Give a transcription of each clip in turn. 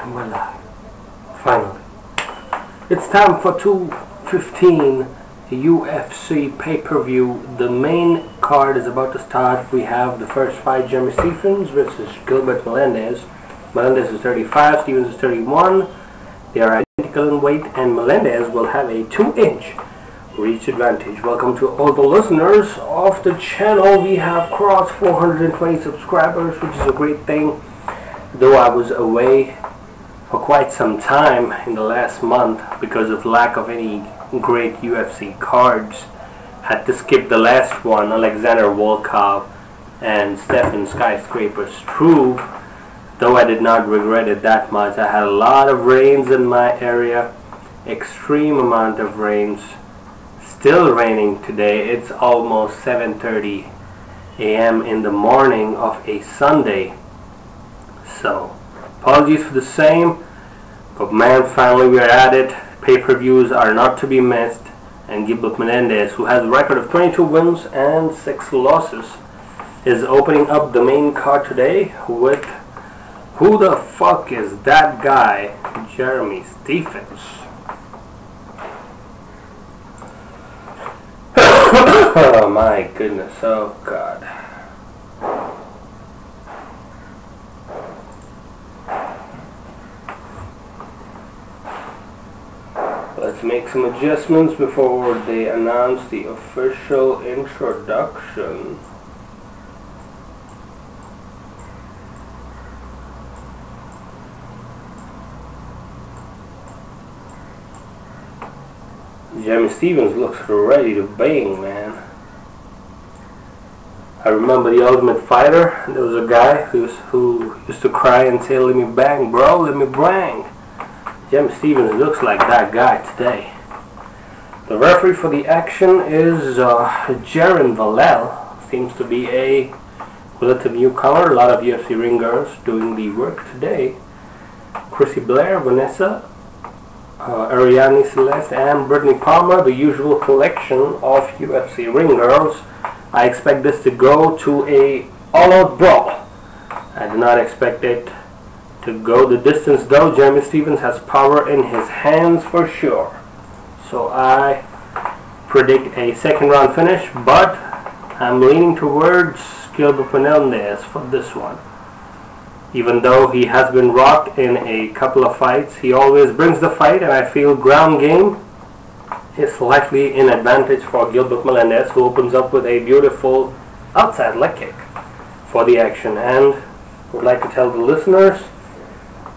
And we're live. Finally. It's time for 2:15 UFC pay-per-view. The main card is about to start. We have the first fight, Nunes Vs versus Gilbert Melendez. Melendez is 35, Stephens is 31. They are identical in weight, and Melendez will have a 2-inch reach advantage. Welcome to all the listeners of the channel. We have crossed 420 subscribers, which is a great thing. Though I was away for quite some time in the last month because of lack of any great UFC cards. Had to skip the last one, Alexander Volkov and Stefan Skyscraper Struve. Though I did not regret it that much. I had a lot of rains in my area, extreme amount of rains. Still raining today. It's almost 7:30 a.m. in the morning of a Sunday. So, apologies for the same, but man, finally we're at it. Pay-per-views are not to be missed, and Gilbert Melendez, who has a record of 22 wins and 6 losses, is opening up the main card today with who the fuck is that guy, Jeremy Stephens. Oh my goodness, oh god. Let's make some adjustments before they announce the official introduction. Jeremy Stephens looks ready to bang, man. I remember The Ultimate Fighter. There was a guy who used to cry and say, "Let me bang, bro, let me bang." Jeremy Stephens looks like that guy today. The referee for the action is Rafael. Seems to be a relative newcomer. A lot of UFC ringers doing the work today. Chrissy Blair, Vanessa, Ariane Celeste, and Brittany Palmer, the usual collection of UFC ring girls. I expect this to go to a all-out brawl. I do not expect it to go the distance though. Jeremy Stephens has power in his hands for sure. So I predict a second round finish, but I'm leaning towards Gilbert Melendez for this one. Even though he has been rocked in a couple of fights, he always brings the fight, and I feel ground game is slightly in advantage for Gilbert Melendez, who opens up with a beautiful outside leg kick for the action. And would like to tell the listeners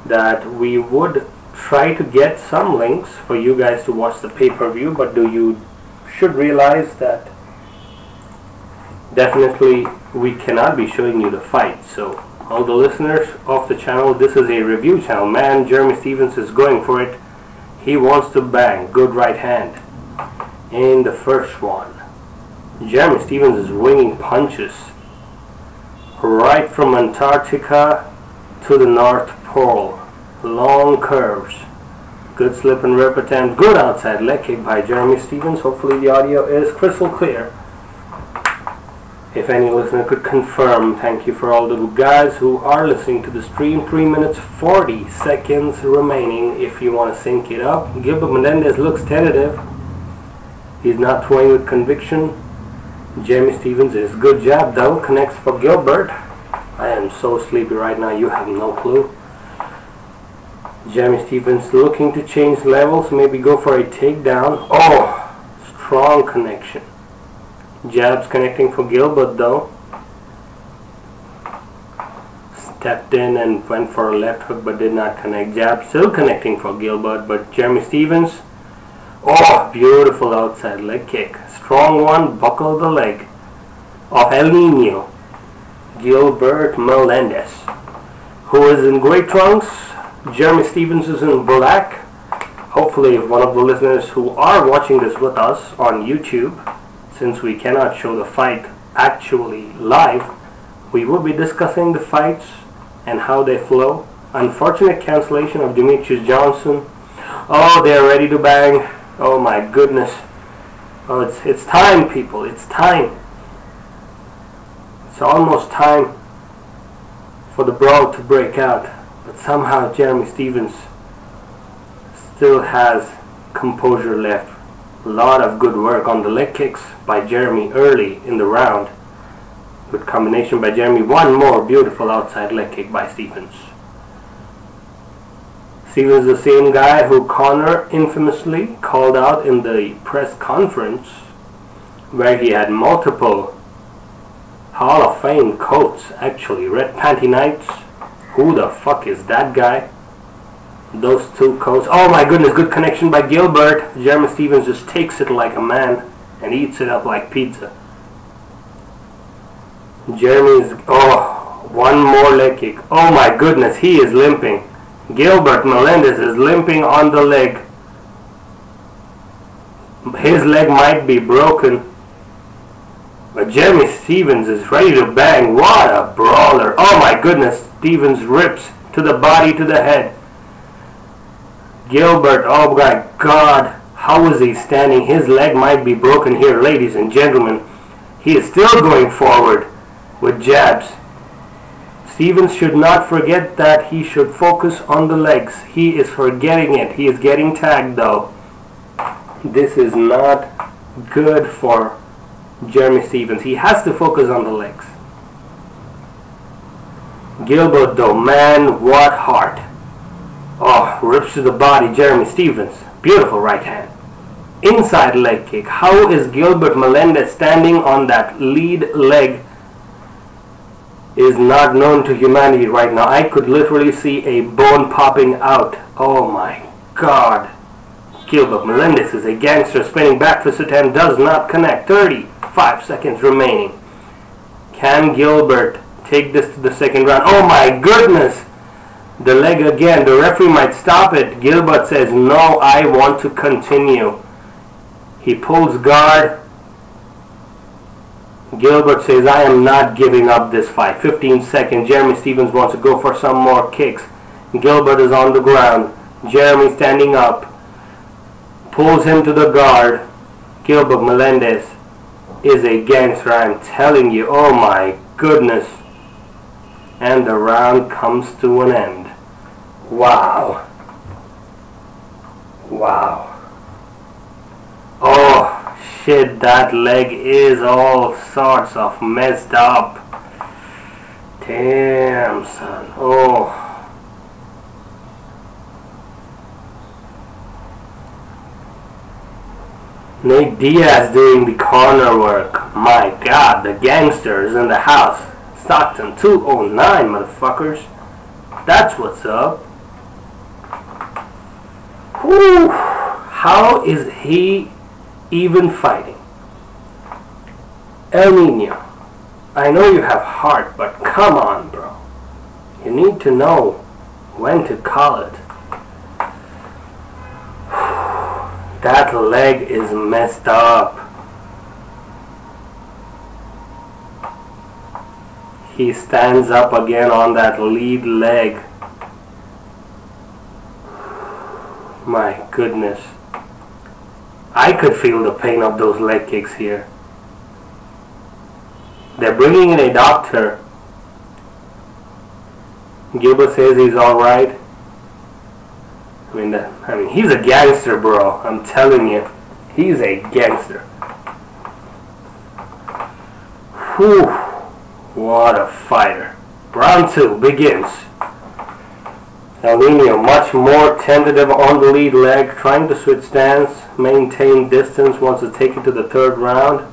that we would try to get some links for you guys to watch the pay-per-view, but you should realize that definitely we cannot be showing you the fight. So all the listeners of the channel, this is a review channel. Man, Jeremy Stephens is going for it. He wants to bang. Good right hand in the first one. Jeremy Stephens is winging punches right from Antarctica to the North Pole. Long curves. Good slip and rip attempt. Good outside leg kick by Jeremy Stephens. Hopefully the audio is crystal clear. If any listener could confirm, thank you for all the guys who are listening to the stream. 3 minutes 40 seconds remaining if you want to sync it up. Gilbert Melendez looks tentative. He's not throwing with conviction. Jeremy Stephens is good jab though. Connects for Gilbert. I am so sleepy right now, you have no clue. Jeremy Stephens looking to change levels, maybe go for a takedown. Oh, strong connection. Jabs connecting for Gilbert though. Stepped in and went for a left hook but did not connect. Jab still connecting for Gilbert, but Jeremy Stephens. Oh, beautiful outside leg kick. Strong one, buckle the leg of elnino. Gilbert Melendez, who is in gray trunks. Jeremy Stephens is in black. Hopefully one of the listeners who are watching this with us on YouTube, since we cannot show the fight actually live, we will be discussing the fights and how they flow. Unfortunate cancellation of Demetrius Johnson. Oh, they're ready to bang. Oh my goodness. Oh, it's time, people. It's time. It's almost time for the brawl to break out. But somehow Jeremy Stephens still has composure left. A lot of good work on the leg kicks by Jeremy early in the round. Good combination by Jeremy. One more beautiful outside leg kick by Stephens. Stephens is the same guy who Conor infamously called out in the press conference, where he had multiple Hall of Fame coats, actually. Red Panty Knights. Who the fuck is that guy? Those two coats. Oh my goodness, good connection by Gilbert. Jeremy Stephens just takes it like a man and eats it up like pizza. Jeremy's, oh, one more leg kick. Oh my goodness, he is limping. Gilbert Melendez is limping on the leg. His leg might be broken, but Jeremy Stephens is ready to bang. What a brawler. Oh my goodness, Stephens rips to the body, to the head. Gilbert, oh my God, how is he standing? His leg might be broken here, ladies and gentlemen. He is still going forward with jabs. Stephens should not forget that he should focus on the legs. He is forgetting it. He is getting tagged though. This is not good for Jeremy Stephens. He has to focus on the legs. Gilbert though, man, what heart. Oh, rips to the body, Jeremy Stephens. Beautiful right hand. Inside leg kick. How is Gilbert Melendez standing on that lead leg is not known to humanity right now. I could literally see a bone popping out. Oh my God. Gilbert Melendez is a gangster. Spinning back fist attempt does not connect. 35 seconds remaining. Can Gilbert take this to the second round? Oh my goodness. The leg again. The referee might stop it. Gilbert says, no, I want to continue. He pulls guard. Gilbert says, I am not giving up this fight. 15 seconds. Jeremy Stephens wants to go for some more kicks. Gilbert is on the ground. Jeremy standing up. Pulls him to the guard. Gilbert Melendez is a gangster, I'm telling you. Oh my goodness. And the round comes to an end. Wow. Wow. Oh shit, that leg is all sorts of messed up. Damn, son. Oh. Nate Diaz doing the corner work. My God, the gangster is in the house. Stockton 209, motherfuckers. That's what's up. Whew. How is he even fighting? Elnino, I know you have heart, but come on, bro. You need to know when to call it. That leg is messed up. He stands up again on that lead leg. My goodness. I could feel the pain of those leg kicks here. They're bringing in a doctor. Gilbert says he's alright. I mean, he's a gangster, bro. I'm telling you. He's a gangster. Whew. What a fighter. Round 2 begins. Elnino much more tentative on the lead leg, trying to switch stance, maintain distance, wants to take it to the third round.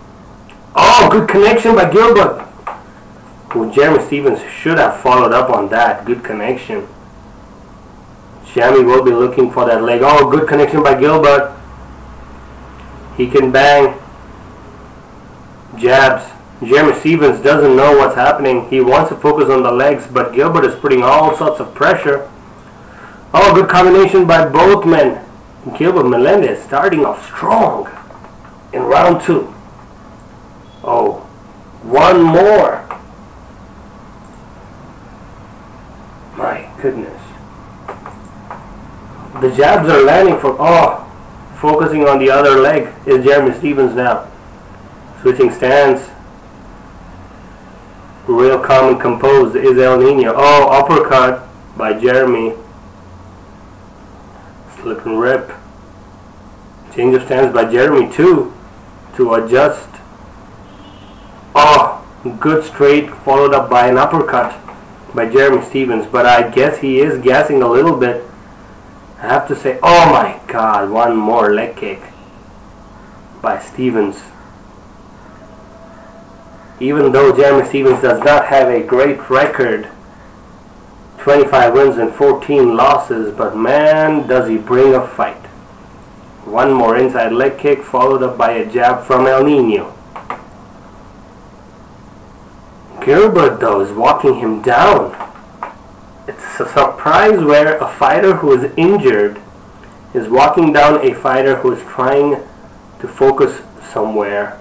Oh, good connection by Gilbert. Well, Jeremy Stephens should have followed up on that. Good connection. Jeremy will be looking for that leg. Oh, good connection by Gilbert. He can bang. Jabs. Jeremy Stephens doesn't know what's happening. He wants to focus on the legs, but Gilbert is putting all sorts of pressure. Oh, good combination by both men. Gilbert Melendez starting off strong in round 2. Oh, one more. My goodness. The jabs are landing for, focusing on the other leg is Jeremy Stephens now. Switching stance. Real calm and composed is Elnino. Oh, uppercut. by Jeremy. Slip and rip. Change of stance by Jeremy too, to adjust. Oh, good straight, followed up by an uppercut by Jeremy Stephens, but I guess he is gassing a little bit. I have to say, oh my god, one more leg kick by Stephens. Even though Jeremy Stephens does not have a great record, 25 wins and 14 losses, but man, does he bring a fight. One more inside leg kick, followed up by a jab from Elnino. Gilbert, though, is walking him down. It's a surprise where a fighter who is injured is walking down a fighter who is trying to focus somewhere,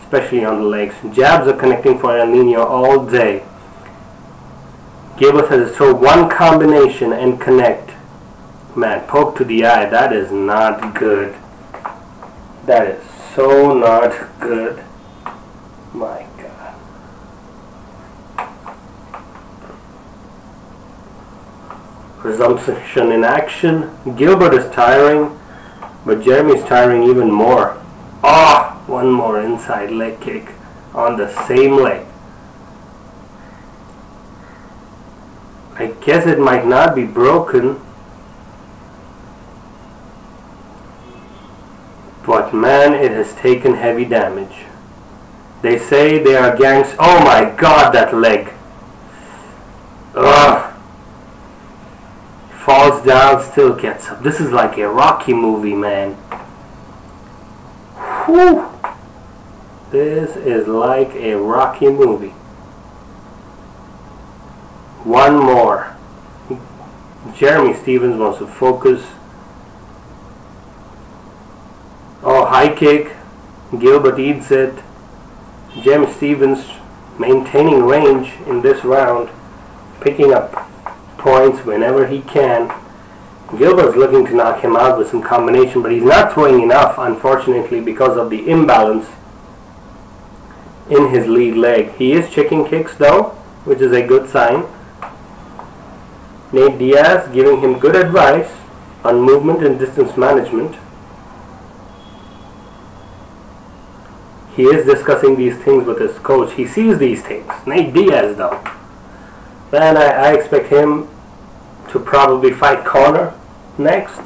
especially on the legs. Jabs are connecting for Elnino all day. Gilbert has to throw one combination and connect. Man, poke to the eye, that is not good. That is so not good. My God. Resumption in action. Gilbert is tiring, but Jeremy's tiring even more. Ah, one more inside leg kick on the same leg. I guess it might not be broken, but man, it has taken heavy damage. They say they are gangs. Oh my god, that leg. Ugh. Falls down, still gets up. This is like a Rocky movie, man. Whew. This is like a Rocky movie. One more. Jeremy Stephens wants to focus. Oh, high kick. Gilbert eats it. Jeremy Stephens maintaining range in this round, picking up points whenever he can. Gilbert's looking to knock him out with some combination, but he's not throwing enough, unfortunately, because of the imbalance in his lead leg. He is checking kicks though, which is a good sign. Nate Diaz giving him good advice on movement and distance management. He is discussing these things with his coach. He sees these things. Nate Diaz though. Then I expect him to probably fight Conor next.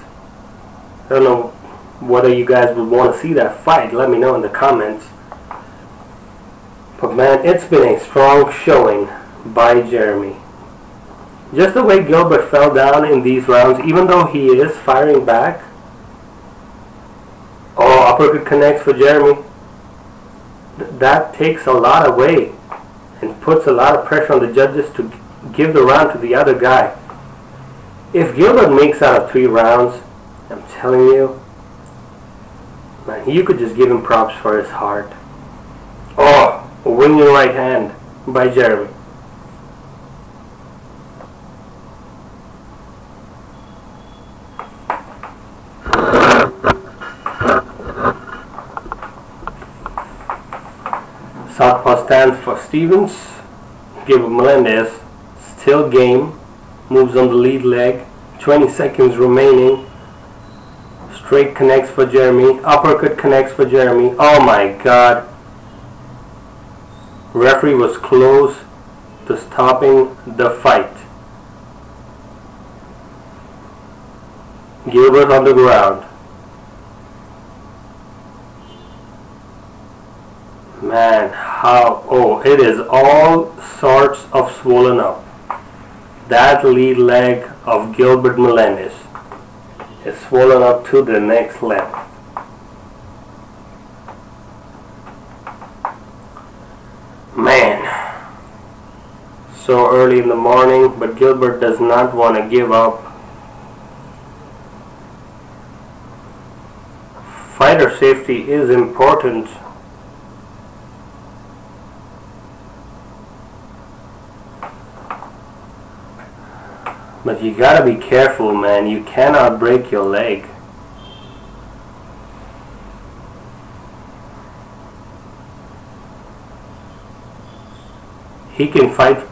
I don't know whether you guys would want to see that fight. Let me know in the comments. But man, it's been a strong showing by Jeremy. Just the way Gilbert fell down in these rounds, even though he is firing back. Oh, uppercut connects for Jeremy. That takes a lot away and puts a lot of pressure on the judges to give the round to the other guy. If Gilbert makes out of 3 rounds, I'm telling you, man, you could just give him props for his heart. Oh, a winging right hand by Jeremy. Southpaw stance for Stephens. Gilbert Melendez still game. Moves on the lead leg. 20 seconds remaining. Straight connects for Jeremy. Uppercut connects for Jeremy. Oh my god. Referee was close to stopping the fight. Gilbert on the ground. Man, how, oh, it is all sorts of swollen up. That lead leg of Gilbert Melendez is swollen up to the next level. Man, so early in the morning, but Gilbert does not want to give up. Fighter safety is important. But you gotta be careful, man. You cannot break your leg. He can fight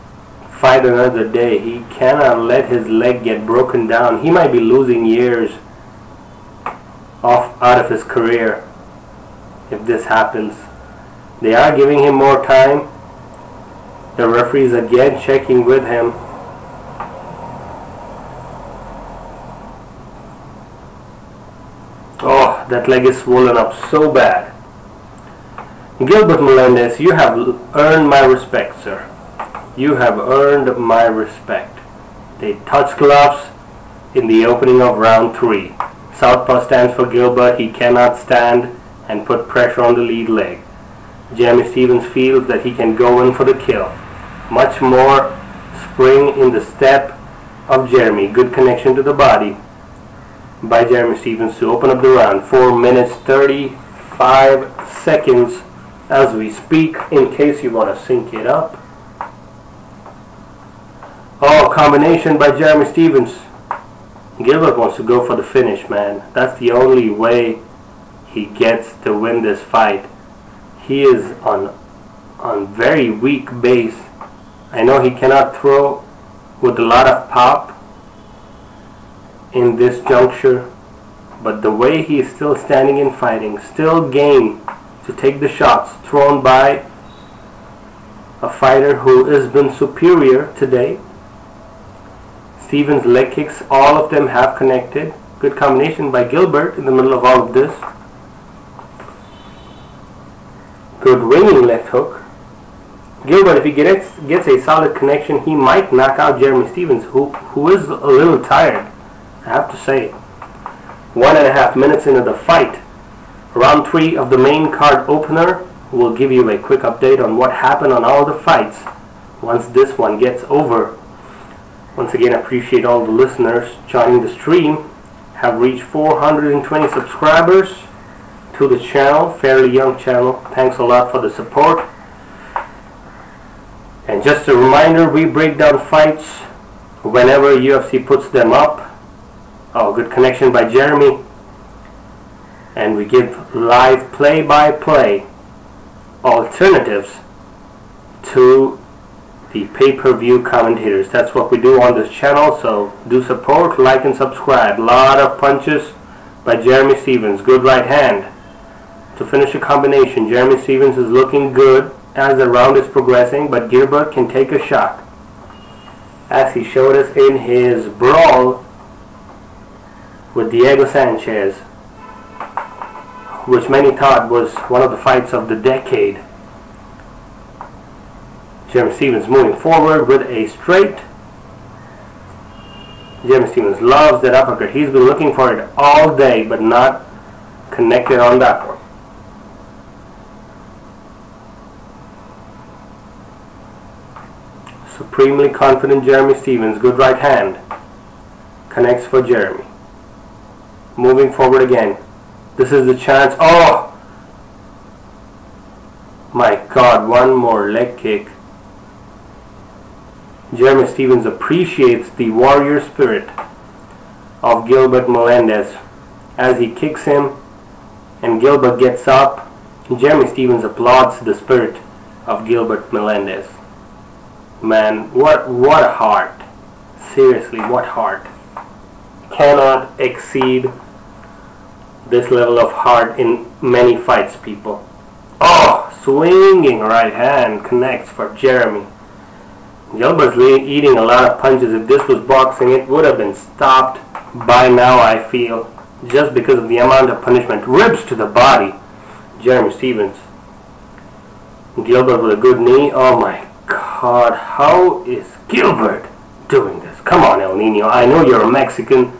fight another day. He cannot let his leg get broken down. He might be losing years out of his career if this happens. They are giving him more time. The referees again checking with him. Oh, that leg is swollen up so bad. Gilbert Melendez, you have earned my respect, sir. You have earned my respect. They touch gloves in the opening of round 3. Southpaw stands for Gilbert. He cannot stand and put pressure on the lead leg. Jeremy Stephens feels that he can go in for the kill. Much more spring in the step of Jeremy. Good connection to the body by Jeremy Stephens to open up the round. 4 minutes 35 seconds as we speak, in case you want to sync it up. Oh, combination by Jeremy Stephens. Gilbert wants to go for the finish, man. That's the only way he gets to win this fight. He is on very weak base. I know he cannot throw with a lot of pop in this juncture, but the way he is still standing and fighting, still game to take the shots thrown by a fighter who has been superior today. Stephens' leg kicks, all of them have connected. Good combination by Gilbert in the middle of all of this. Good winging left hook. Gilbert, if he gets a solid connection, he might knock out Jeremy Stephens, who is a little tired, I have to say. 1.5 minutes into the fight. Round 3 of the main card opener. We'll give you a quick update on what happened on all the fights once this one gets over. Once again, I appreciate all the listeners joining the stream. Have reached 420 subscribers to the channel, fairly young channel. Thanks a lot for the support. And just a reminder, we break down fights whenever UFC puts them up. Oh, good connection by Jeremy. And we give live play-by-play alternatives to the pay-per-view commentators. That's what we do on this channel, so do support, like and subscribe. A lot of punches by Jeremy Stephens. Good right hand to finish a combination. Jeremy Stephens is looking good as the round is progressing, but Gilbert can take a shot, as he showed us in his brawl with Diego Sanchez, which many thought was one of the fights of the decade. Jeremy Stephens moving forward with a straight. Jeremy Stephens loves that uppercut. He's been looking for it all day, but not connected on that one. Supremely confident Jeremy Stephens. Good right hand. Connects for Jeremy. Moving forward again. This is the chance. Oh! My God, one more leg kick. Jeremy Stephens appreciates the warrior spirit of Gilbert Melendez as he kicks him and Gilbert gets up. Jeremy Stephens applauds the spirit of Gilbert Melendez. Man, what a heart. Seriously, what heart. Cannot exceed this level of heart in many fights, people. Oh, swinging right hand connects for Jeremy. Gilbert's eating a lot of punches. If this was boxing, it would have been stopped by now, I feel, just because of the amount of punishment. Ribs to the body. Jeremy Stephens. Gilbert with a good knee. Oh my God, how is Gilbert doing this? Come on, Elnino. I know you're a Mexican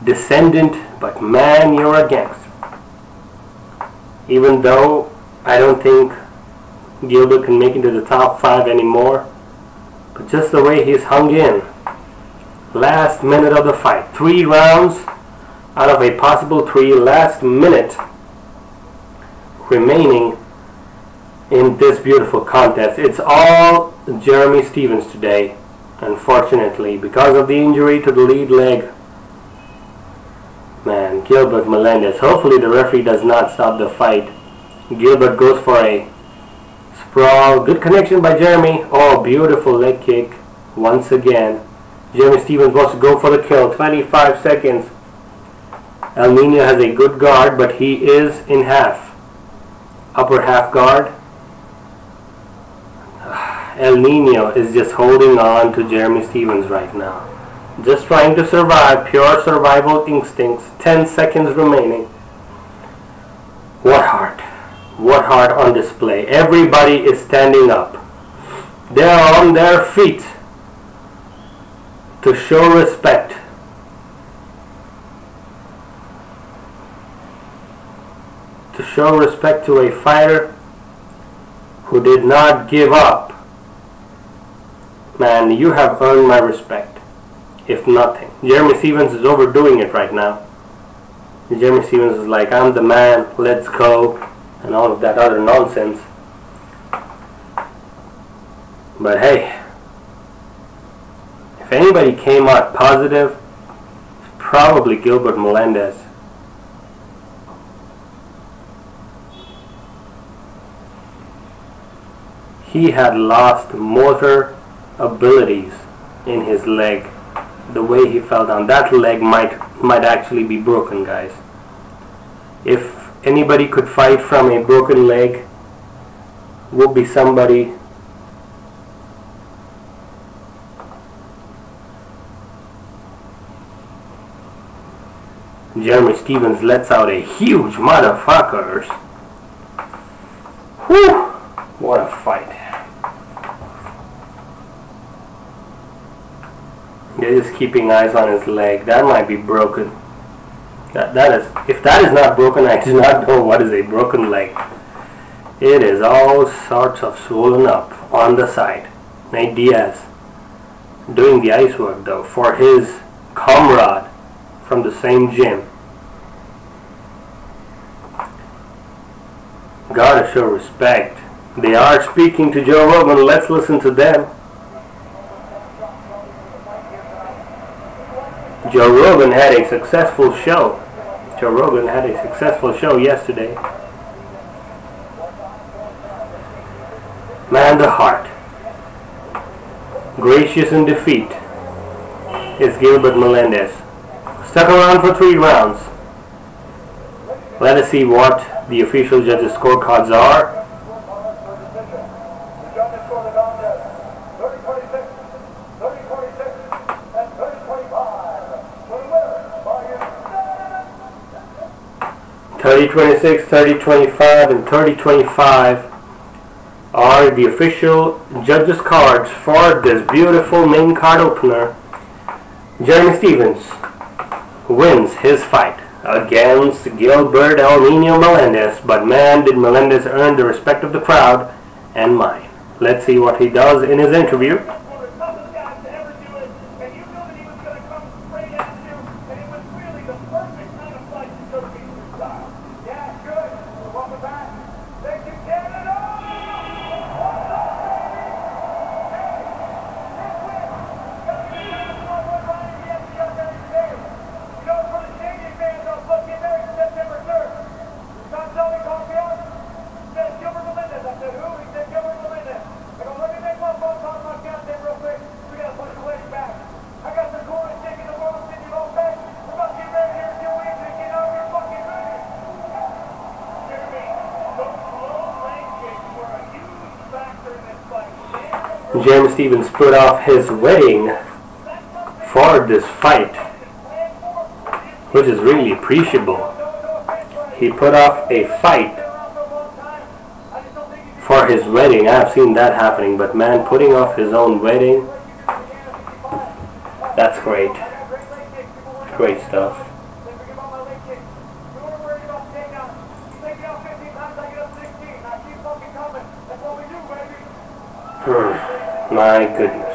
descendant, but man, you're a gangster. Even though I don't think Gilbert can make it to the top 5 anymore, but just the way he's hung in. Last minute of the fight. 3 rounds out of a possible 3. Last minute remaining in this beautiful contest. It's all Jeremy Stephens today, unfortunately, because of the injury to the lead leg. Man, Gilbert Melendez. Hopefully the referee does not stop the fight. Gilbert goes for a sprawl. Good connection by Jeremy. Oh, beautiful leg kick once again. Jeremy Stephens wants to go for the kill. 25 seconds. Elnino has a good guard, but he is in half. Upper half guard. Elnino is just holding on to Jeremy Stephens right now. Just trying to survive. Pure survival instincts. 10 seconds remaining. What heart. What heart on display. Everybody is standing up. They are on their feet to show respect. To show respect to a fighter who did not give up. Man, you have earned my respect, if nothing. Jeremy Stephens is overdoing it right now. Jeremy Stephens is like, I'm the man, let's go, and all of that other nonsense. But hey, if anybody came out positive, it's probably Gilbert Melendez. He had lost motor abilities in his leg. The way he fell down, that leg might actually be broken, guys. If anybody could fight from a broken leg, would be somebody Jeremy Stephens lets out a huge motherfuckers. Whew! What a fight. They're just keeping eyes on his leg. That might be broken. That is, if that is not broken, I do not know what is a broken leg. It is all sorts of swollen up on the side. Nate Diaz doing the ice work though for his comrade from the same gym. Gotta show respect. They are speaking to Joe Rogan. Let's listen to them. Joe Rogan had a successful show. Joe Rogan had a successful show yesterday. Man, the heart. Gracious in defeat is Gilbert Melendez. Stuck around for 3 rounds. Let us see what the official judges' scorecards are. .30-26, 30-25, and 30-25 are the official judges' cards for this beautiful main card opener. Jeremy Stephens wins his fight against Gilbert Elnino Melendez, but man, did Melendez earn the respect of the crowd and mine. Let's see what he does in his interview. Jeremy Stephens put off his wedding for this fight, which is really appreciable. He put off a fight for his wedding. I've seen that happening, but man, putting off his own wedding, that's great. Great stuff. My goodness.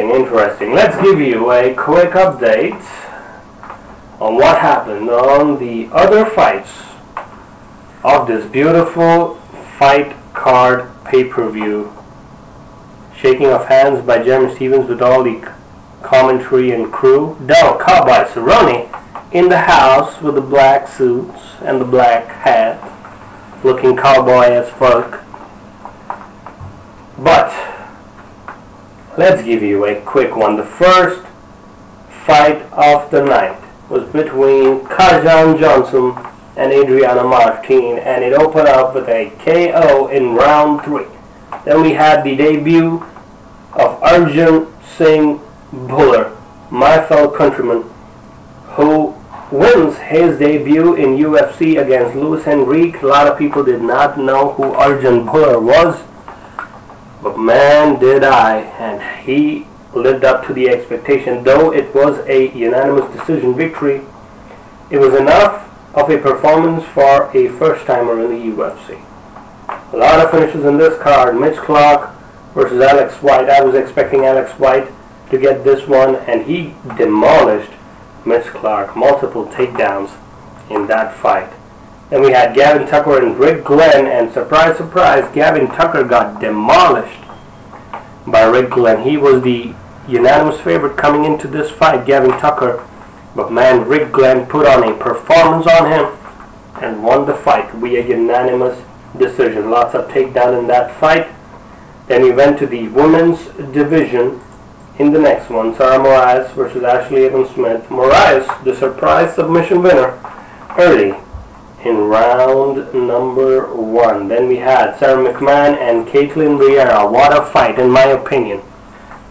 Interesting. Let's give you a quick update on what happened on the other fights of this beautiful fight card pay-per-view. Shaking of hands by Jeremy Stephens with all the commentary and crew. Del Cowboy Cerrone in the house with the black suits and the black hat, looking cowboy as fuck. But let's give you a quick one. The first fight of the night was between Kajan Johnson and Adriana Martin, and it opened up with a KO in round 3. Then we had the debut of Arjun Singh Bhullar, my fellow countryman, who wins his debut in UFC against Luis Enrique. A lot of people did not know who Arjun Bhullar was, but man did I, and he lived up to the expectation. Though it was a unanimous decision victory, it was enough of a performance for a first-timer in the UFC. A lot of finishes in this card. Mitch Clark versus Alex White. I was expecting Alex White to get this one, and he demolished Mitch Clark. Multiple takedowns in that fight. Then we had Gavin Tucker and Rick Glenn, and surprise, surprise, Gavin Tucker got demolished by Rick Glenn. He was the unanimous favorite coming into this fight, Gavin Tucker. But man, Rick Glenn put on a performance on him and won the fight via unanimous decision. Lots of takedown in that fight. Then we went to the women's division in the next one. Sarah Moraes versus Ashley Evans-Smith. Moraes, the surprise submission winner early in round number 1. Then we had Sarah McMahon and Caitlin Vieira. What a fight, in my opinion.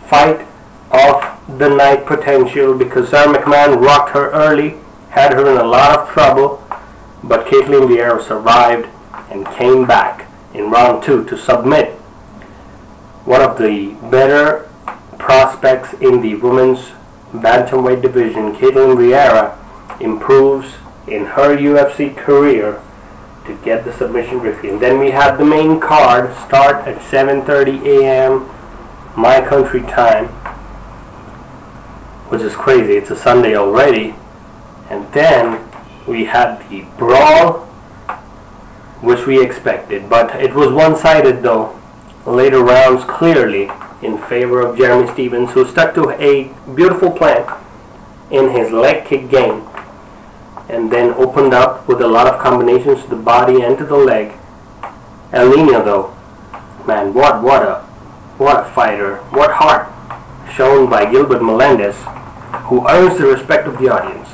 Fight of the night potential, because Sarah McMahon rocked her early, had her in a lot of trouble, but Caitlin Vieira survived and came back in round 2 to submit one of the better prospects in the women's bantamweight division. Caitlin Vieira improves in her UFC career to get the submission victory. And then we had the main card start at 7:30 a.m. my country time, which is crazy. It's a Sunday already. And then we had the brawl, which we expected, but it was one-sided though. Later rounds clearly in favor of Jeremy Stephens, who stuck to a beautiful plan in his leg kick game, and then opened up with a lot of combinations to the body and to the leg. Elnino though, man, what a fighter. What heart shown by Gilbert Melendez, who earns the respect of the audience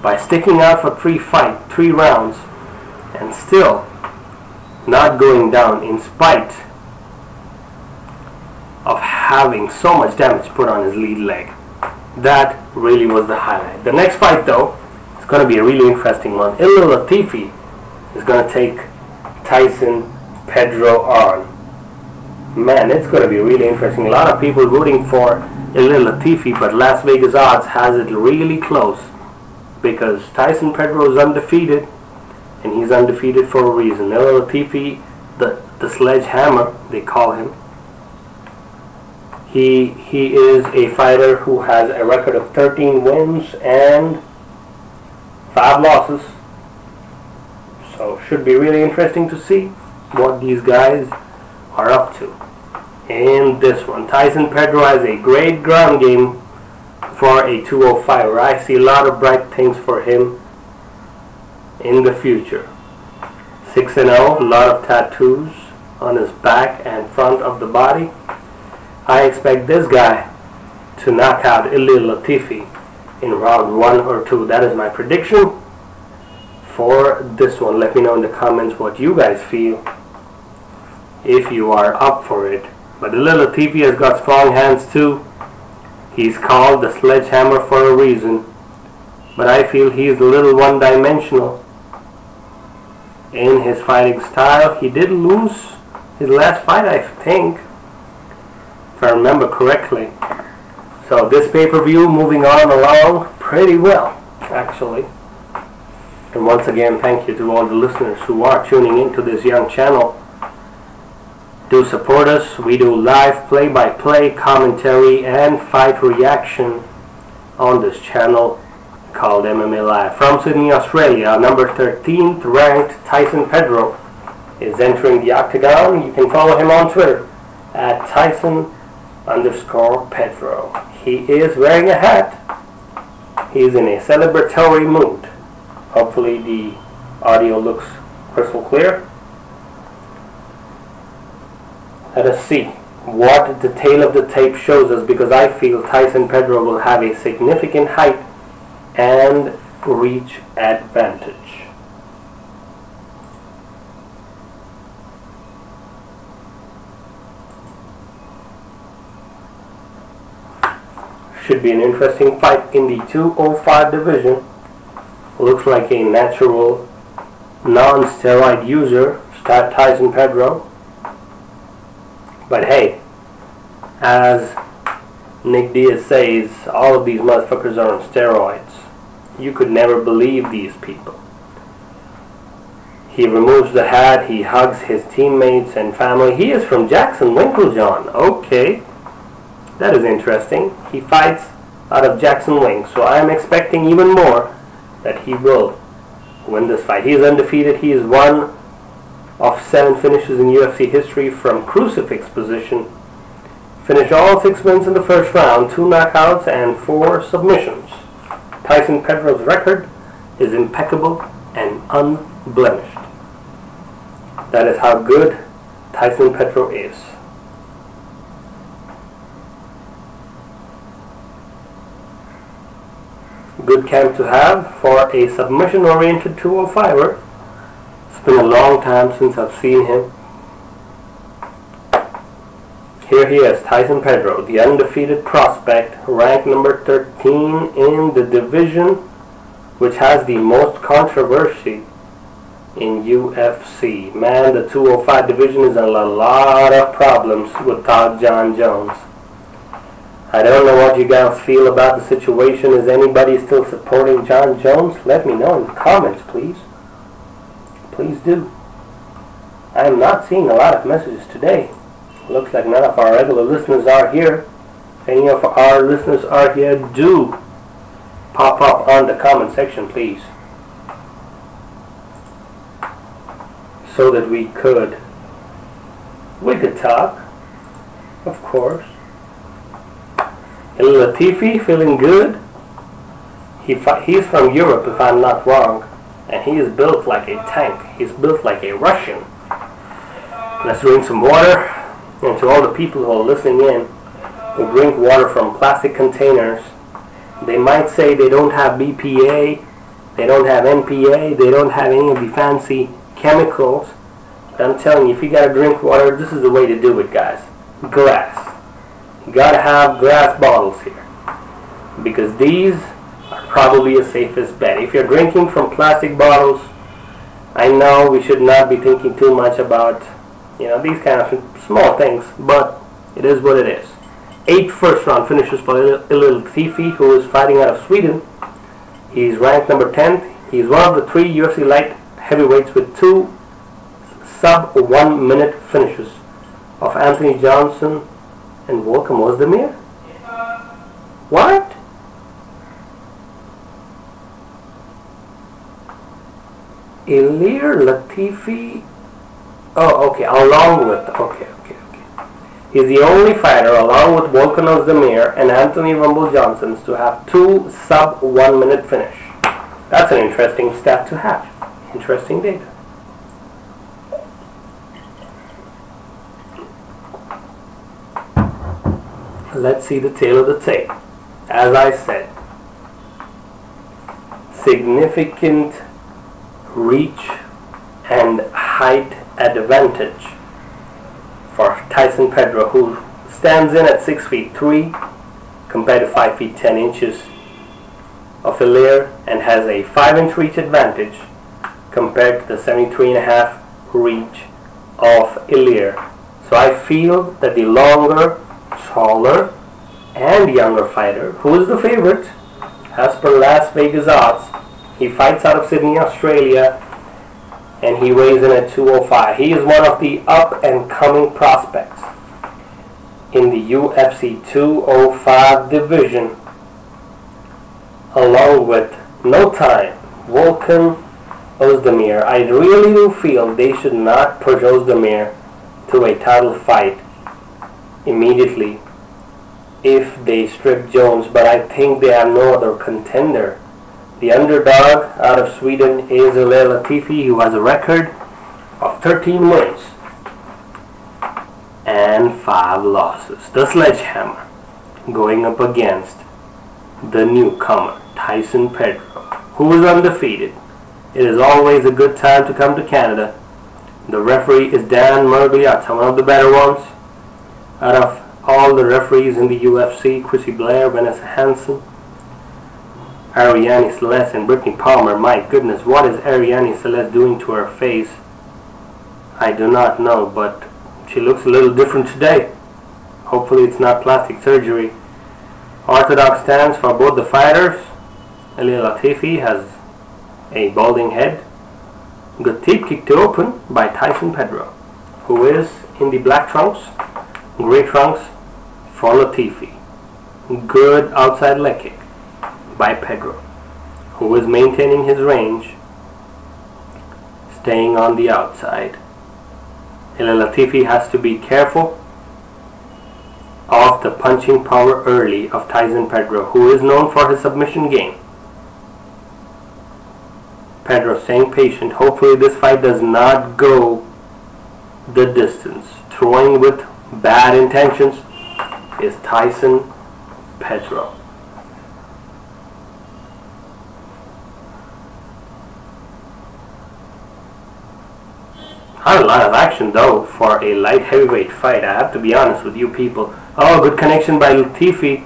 by sticking out for 3 rounds and still not going down in spite of having so much damage put on his lead leg. That really was the highlight. The next fight though is going to be a really interesting one. Ilir Latifi is going to take Tyson Pedro on. Man, it's going to be really interesting. A lot of people rooting for Ilir Latifi, but Las Vegas odds has it really close, because Tyson Pedro is undefeated, and he's undefeated for a reason. Ilir Latifi, the sledgehammer, they call him. He is a fighter who has a record of 13 wins and 5 losses. So should be really interesting to see what these guys are up to in this one. Tyson Pedro has a great ground game for a 205er. I see a lot of bright things for him in the future. 6-0, a lot of tattoos on his back and front of the body. I expect this guy to knock out Ilir Latifi in round 1 or 2. That is my prediction for this one. Let me know in the comments what you guys feel, if you are up for it. But Ilir Latifi has got strong hands too. He's called the sledgehammer for a reason, but I feel he's a little one-dimensional in his fighting style. He did lose his last fight, I think, if I remember correctly. So this pay-per-view moving on along pretty well, actually. And once again, thank you to all the listeners who are tuning into this young channel. Do support us. We do live play-by-play commentary and fight reaction on this channel called MMA Live. From Sydney, Australia, number 13th ranked Tyson Pedro is entering the octagon. You can follow him on Twitter at Tyson_Pedro. He is wearing a hat. He's in a celebratory mood. Hopefully the audio looks crystal clear. Let us see what the tail of the tape shows us, because I feel Tyson Pedro will have a significant height and reach advantage. Should be an interesting fight in the 205 division. Looks like a natural non-steroid user, Tyson Pedro. But hey, as Nick Diaz says, all of these motherfuckers are on steroids. You could never believe these people. He removes the hat, he hugs his teammates and family. He is from Jackson, Winklejohn. Okay, that is interesting. He fights out of Jackson Wink, so I'm expecting even more that he will win this fight. He is undefeated. He is one of 7 finishes in UFC history from crucifix position. Finished all 6 wins in the first round, 2 knockouts and 4 submissions. Tyson Pedro's record is impeccable and unblemished. That is how good Tyson Pedro is. Good camp to have for a submission-oriented 205er. It's been a long time since I've seen him. Here he is, Tyson Pedro, the undefeated prospect, ranked number 13 in the division, which has the most controversy in UFC. Man, the 205 division is in a lot of problems with Todd John Jones. I don't know what you guys feel about the situation. Is anybody still supporting John Jones? Let me know in the comments, please. Please do. I am not seeing a lot of messages today. Looks like none of our regular listeners are here. If any of our listeners are here, do pop up on the comment section, please, so that we could talk, of course. Latifi feeling good. He's from Europe, if I'm not wrong, and he is built like a tank. He's built like a Russian. Let's drink some water. And to all the people who are listening in, who drink water from plastic containers, they might say they don't have BPA, they don't have NPA, they don't have any of the fancy chemicals. But I'm telling you, if you gotta drink water, this is the way to do it, guys. Glass. You gotta have glass bottles here, because these are probably the safest bet. If you're drinking from plastic bottles, I know we should not be thinking too much about, these kind of small things, but it is what it is. 8 first-round finishes for ilir Latifi, who is fighting out of Sweden. He's ranked number 10th. He's one of the 3 UFC light heavyweights with 2 sub-1 minute finishes of Anthony Johnson and Volkan Ozdemir. What? Ilir Latifi. Oh, okay. Along with, okay. He's the only fighter, along with Volkan Ozdemir and Anthony Rumble Johnson, to have 2 sub-1 minute finish. That's an interesting stat to have. Interesting data. Let's see the tail of the tape. As I said, significant reach and height advantage for Tyson Pedro, who stands in at 6'3" compared to 5 feet 10 inches of ilir, and has a 5-inch reach advantage compared to the 73.5 reach of ilir. So I feel that the longer, taller, and younger fighter, who is the favorite as per Las Vegas odds, he fights out of Sydney, Australia, and he weighs in at 205. He is one of the up-and-coming prospects in the UFC 205 division, along with No time. Volkan Ozdemir. I really do feel they should not push Ozdemir to a title fight immediately if they strip Jones, but I think they have no other contender. The underdog out of Sweden is Ilir Latifi, who has a record of 13 wins and 5 losses. The Sledgehammer going up against the newcomer Tyson Pedro, who is undefeated. It is always a good time to come to Canada. The referee is Dan Mergliata, one of the better ones out of all the referees in the UFC. Chrissy Blair, Vanessa Hansen, Ariane Celeste, and Brittany Palmer. My goodness, what is Ariane Celeste doing to her face? I do not know, but she looks a little different today. Hopefully it's not plastic surgery. Orthodox stance for both the fighters. Ilir Latifi has a balding head. Good teep kick to open by Tyson Pedro, who is in the black trunks, gray trunks for Latifi. Good outside leg kick by Pedro, who is maintaining his range, staying on the outside. Ilir Latifi has to be careful of the punching power early of Tyson Pedro, who is known for his submission game. Pedro staying patient. Hopefully this fight does not go the distance. Throwing with bad intentions is Tyson Pedro. Not a lot of action though for a light heavyweight fight, I have to be honest with you people. Oh, good connection by Latifi,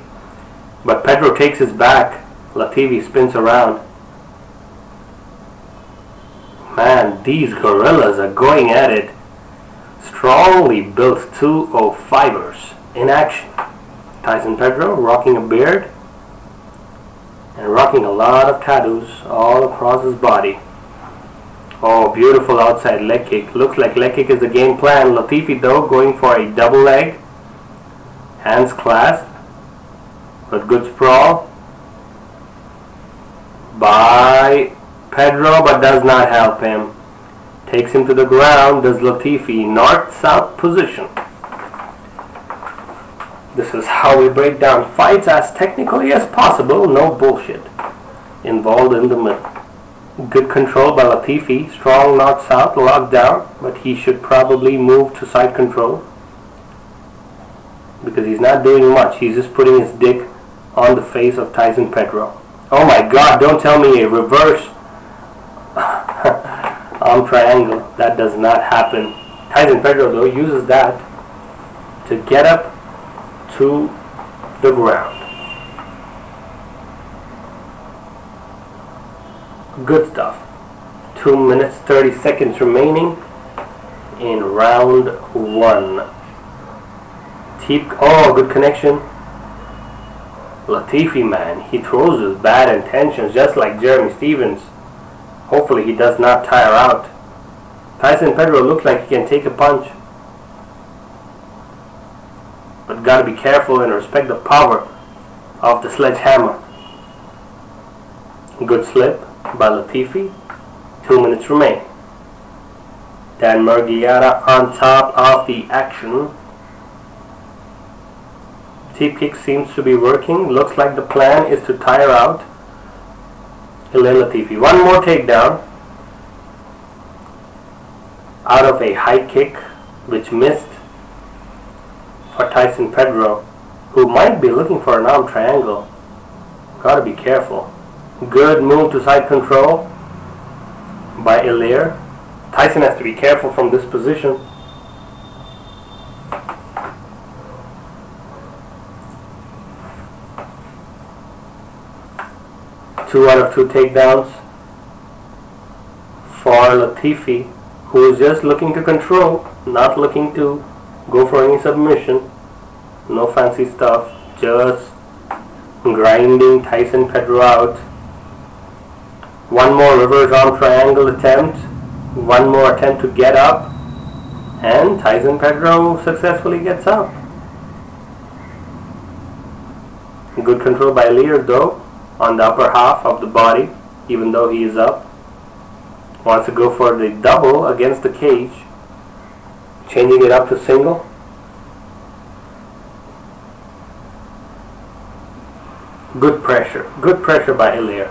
but Pedro takes his back. Latifi spins around. Man, these gorillas are going at it. Strongly built 205ers in action. Tyson Pedro rocking a beard and rocking a lot of tattoos all across his body. Oh, beautiful outside leg kick. Looks like leg kick is the game plan. Latifi though going for a double leg. Hands clasped. But good sprawl by Pedro, but does not help him. Takes him to the ground. Does Latifi. North-south position. This is how we break down fights as technically as possible. No bullshit involved in the middle. Good control by Latifi. Strong north-south, locked down, but he should probably move to side control because he's not doing much. He's just putting his dick on the face of Tyson Pedro. Oh my god, don't tell me a reverse arm triangle. That does not happen. Tyson Pedro though uses that to get up to the ground. Good stuff. 2 minutes 30 seconds remaining in round 1. Oh, good connection. Latifi, man, he throws his bad intentions just like Jeremy Stevens. Hopefully he does not tire out. Tyson Pedro looks like he can take a punch, but gotta be careful and respect the power of the sledgehammer. Good slip by Latifi. 2 minutes remain. Dan Mergliata on top of the action. Teep kick seems to be working. Looks like the plan is to tire out Ilir Latifi. One more takedown out of a high kick which missed for Tyson Pedro, who might be looking for an arm triangle. Gotta be careful. Good move to side control by Ilir. Tyson has to be careful from this position. Two out of 2 takedowns for Latifi, who is just looking to control, not looking to go for any submission. No fancy stuff, just grinding Tyson Pedro out. One more reverse arm triangle attempt. One more attempt to get up. And Tyson Pedro successfully gets up. Good control by Ilir though on the upper half of the body. even though he is up. Wants to go for the double against the cage, changing it up to single. Good pressure by Ilir.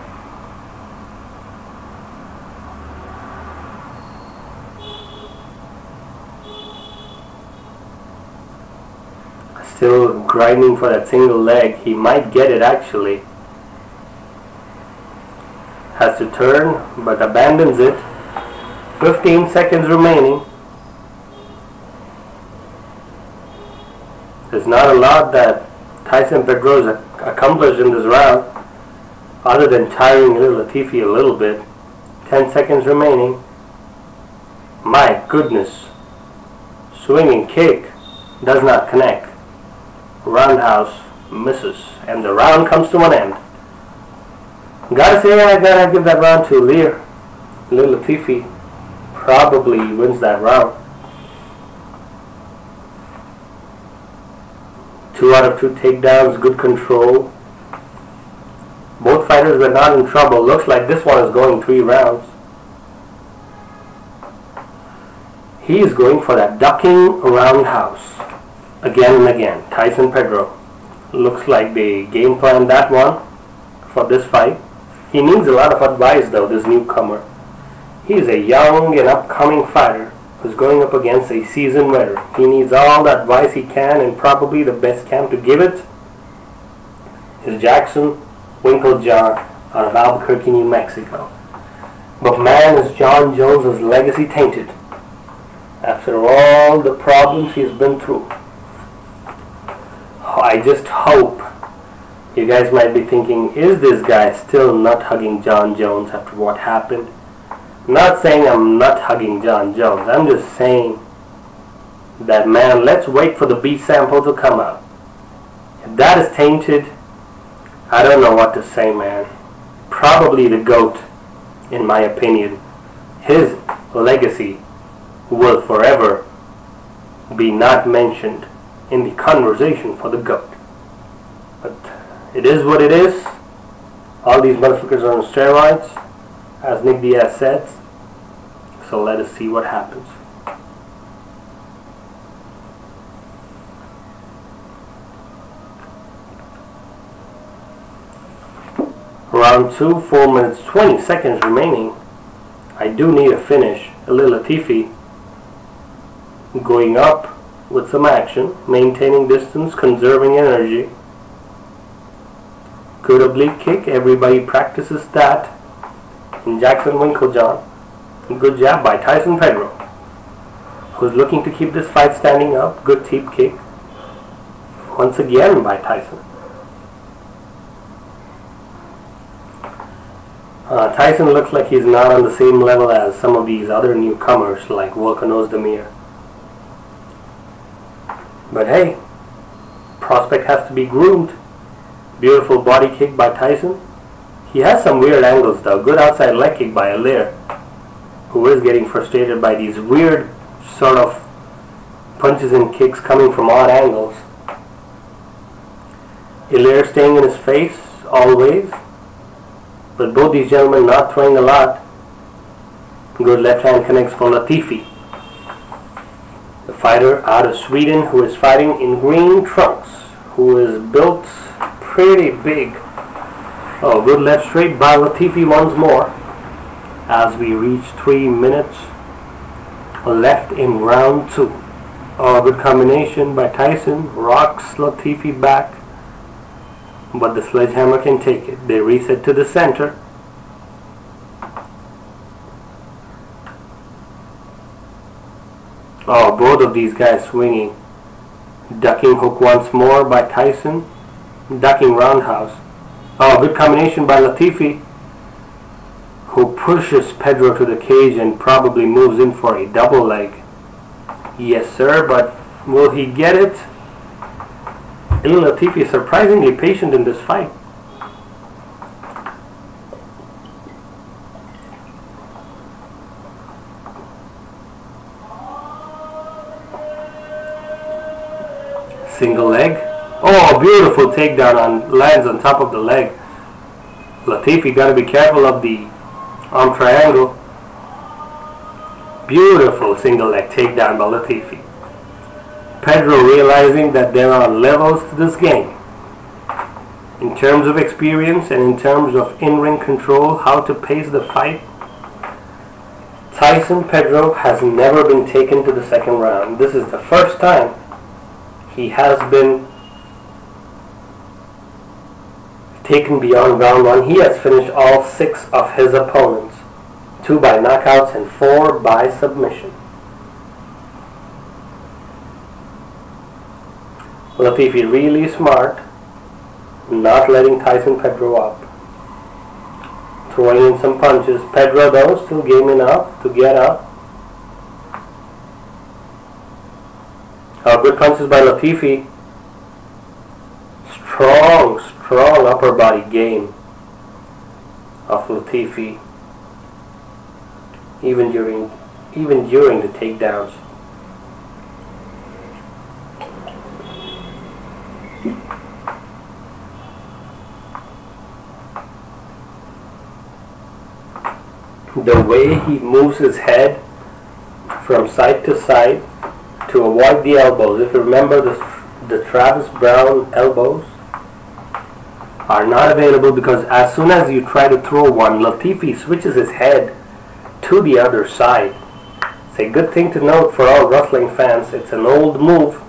Still grinding for that single leg. He might get it actually. Has to turn, but abandons it. 15 seconds remaining. There's not a lot that Tyson Pedro has accomplished in this round, other than tiring Latifi a little bit. 10 seconds remaining. My goodness. Swinging kick does not connect. Roundhouse misses, and the round comes to an end. Gotta say, I gotta give that round to Ilir. Latifi probably wins that round. 2 out of 2 takedowns, good control. Both fighters were not in trouble. Looks like this one is going 3 rounds. He is going for that ducking roundhouse again and again. Tyson Pedro. Looks like they game planned that one for this fight. He needs a lot of advice though, this newcomer. He is a young and upcoming fighter who's going up against a seasoned veteran. He needs all the advice he can, and probably the best camp to give it is Jackson Winklejohn out of Albuquerque, New Mexico. But man, is Jon Jones' legacy tainted after all the problems he's been through. I just hope. You guys might be thinking, is this guy still nut hugging Jon Jones after what happened? I'm not saying I'm nut hugging Jon Jones. I'm just saying that, man, let's wait for the B sample to come out. If that is tainted, I don't know what to say, man. Probably the GOAT, in my opinion. His legacy will forever be not mentioned in the conversation for the GOAT. But it is what it is. All these motherfuckers are on steroids, as Nick Diaz said. So let us see what happens. Round 2, 4 minutes 20 seconds remaining. I do need a finish. Ilir Latifi going up with some action, maintaining distance, conserving energy. Good oblique kick, everybody practices that. And Jackson Winklejohn. Good jab by Tyson Pedro, who's looking to keep this fight standing up. Good teep kick. Once again by Tyson. Tyson looks like he's not on the same level as some of these other newcomers like Volkan Ozdemir. But hey, prospect has to be groomed. Beautiful body kick by Tyson. He has some weird angles though. Good outside leg kick by Ilir, who is getting frustrated by these weird sort of punches and kicks coming from odd angles. Ilir staying in his face always, but both these gentlemen not throwing a lot. Good left hand connects for Latifi, the fighter out of Sweden who is fighting in green trunks, who is built pretty big. Oh, good left straight by Latifi once more as we reach 3 minutes left in round 2. Oh, good combination by Tyson. Rocks Latifi back, but the sledgehammer can take it. They reset to the center. Oh, both of these guys swinging. Ducking hook once more by Tyson. Ducking roundhouse. Oh, good combination by Latifi, who pushes Pedro to the cage and probably moves in for a double leg. Yes, sir, but will he get it? Ilir Latifi is surprisingly patient in this fight. Single leg. Oh, beautiful takedown, lands on top of the leg. Latifi got to be careful of the arm triangle. Beautiful single leg takedown by Latifi. Pedro realizing that there are levels to this game. In terms of experience and in terms of in-ring control, how to pace the fight, Tyson Pedro has never been taken to the second round. This is the first time he has been taken beyond round one. He has finished all 6 of his opponents, 2 by knockouts and 4 by submission. Latifi really smart, not letting Tyson Pedro up. Throwing in some punches. Pedro though still game enough to get up. Good punches by Latifi. Strong upper body game of Latifi. Even during the takedowns. The way he moves his head from side to side to avoid the elbows. If you remember, the Travis Brown elbows are not available because as soon as you try to throw one, Latifi switches his head to the other side. It's a good thing to note for all wrestling fans. It's an old move,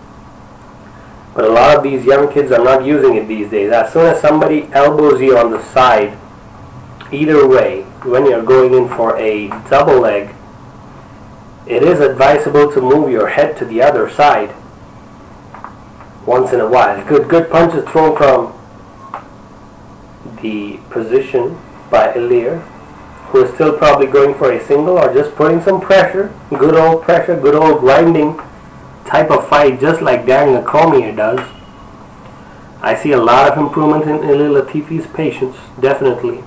but a lot of these young kids are not using it these days. As soon as somebody elbows you on the side, either way, when you're going in for a double leg, it is advisable to move your head to the other side once in a while. Good punches thrown from the position by Ilir, who is still probably going for a single or just putting some pressure. Good old pressure, good old grinding type of fight, just like Daniel Cormier does. I see a lot of improvement in Ilir Latifi's patience, definitely.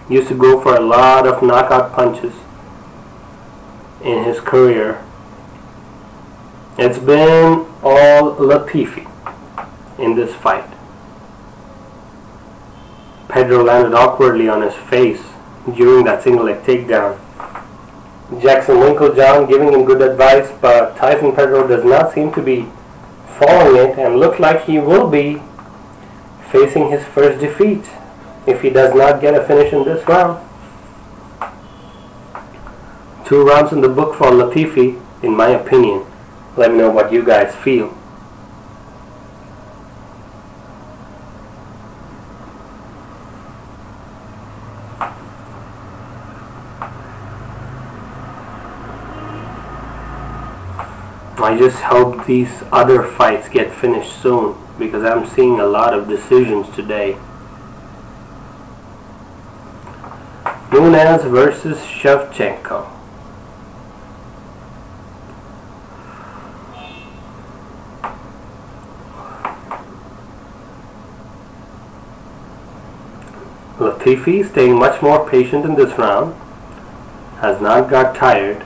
Used to go for a lot of knockout punches in his career. It's been all Latifi in this fight. Pedro landed awkwardly on his face during that single leg takedown. Jackson Winklejohn giving him good advice, but Tyson Pedro does not seem to be following it and looks like he will be facing his first defeat if he does not get a finish in this round. 2 rounds in the book for Latifi, in my opinion. Let me know what you guys feel. I just hope these other fights get finished soon because I'm seeing a lot of decisions today. Nunes versus Shevchenko. Latifi staying much more patient in this round. Has not got tired.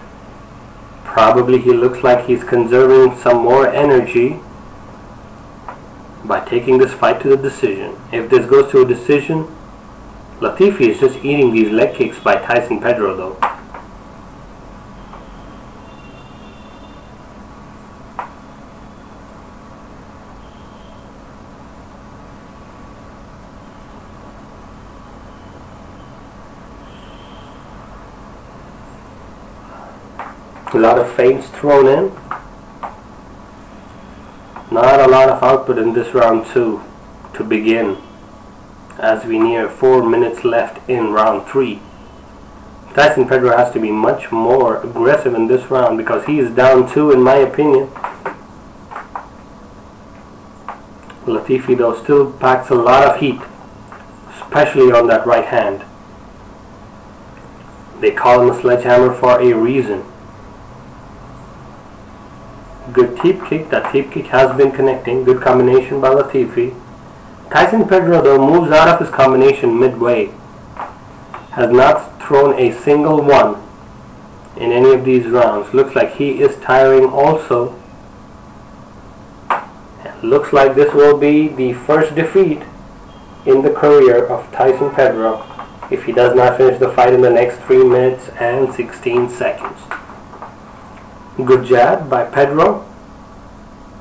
Probably he looks like he's conserving some more energy by taking this fight to the decision. If this goes to a decision, Latifi is just eating these leg kicks by Tyson Pedro though. A lot of feints thrown in. Not a lot of output in this round 2 to begin, as we near 4 minutes left in round 3. Tyson Pedro has to be much more aggressive in this round because he is down 2 in my opinion. Latifi though still packs a lot of heat, especially on that right hand. They call him a sledgehammer for a reason. Good teep kick. That teep kick has been connecting. Good combination by Latifi. Tyson Pedro though moves out of his combination midway. Has not thrown a single one in any of these rounds. Looks like he is tiring also. Looks like this will be the first defeat in the career of Tyson Pedro. if he does not finish the fight in the next 3 minutes and 16 seconds. Good jab by Pedro.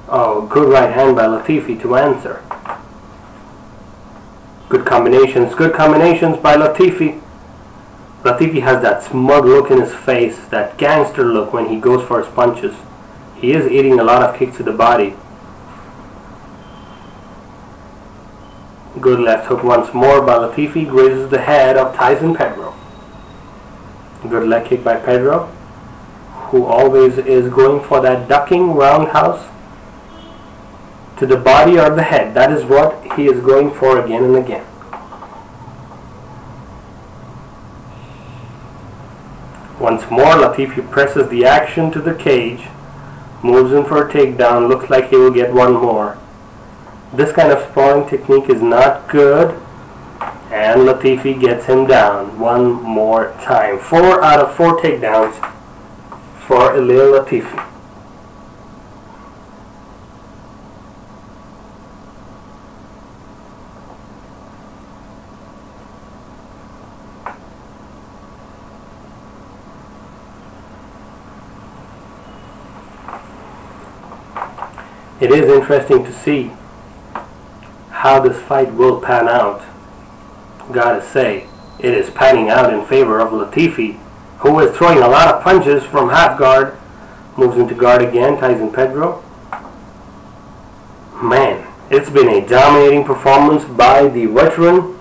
Oh, good right hand by Latifi to answer. Good combinations by Latifi. Latifi has that smug look in his face, that gangster look when he goes for his punches. He is eating a lot of kicks to the body. Good left hook once more by Latifi, grazes the head of Tyson Pedro. Good leg kick by Pedro, who always is going for that ducking roundhouse to the body or the head. That is what he is going for again and again. Once more, Latifi presses the action to the cage, moves in for a takedown, looks like he will get one more. This kind of sparring technique is not good, and Latifi gets him down one more time. 4 out of 4 takedowns for Ilir Latifi. It is interesting to see how this fight will pan out. Gotta say, it is panning out in favor of Latifi, who is throwing a lot of punches from half guard. Moves into guard again, Tyson Pedro. Man, it's been a dominating performance by the veteran,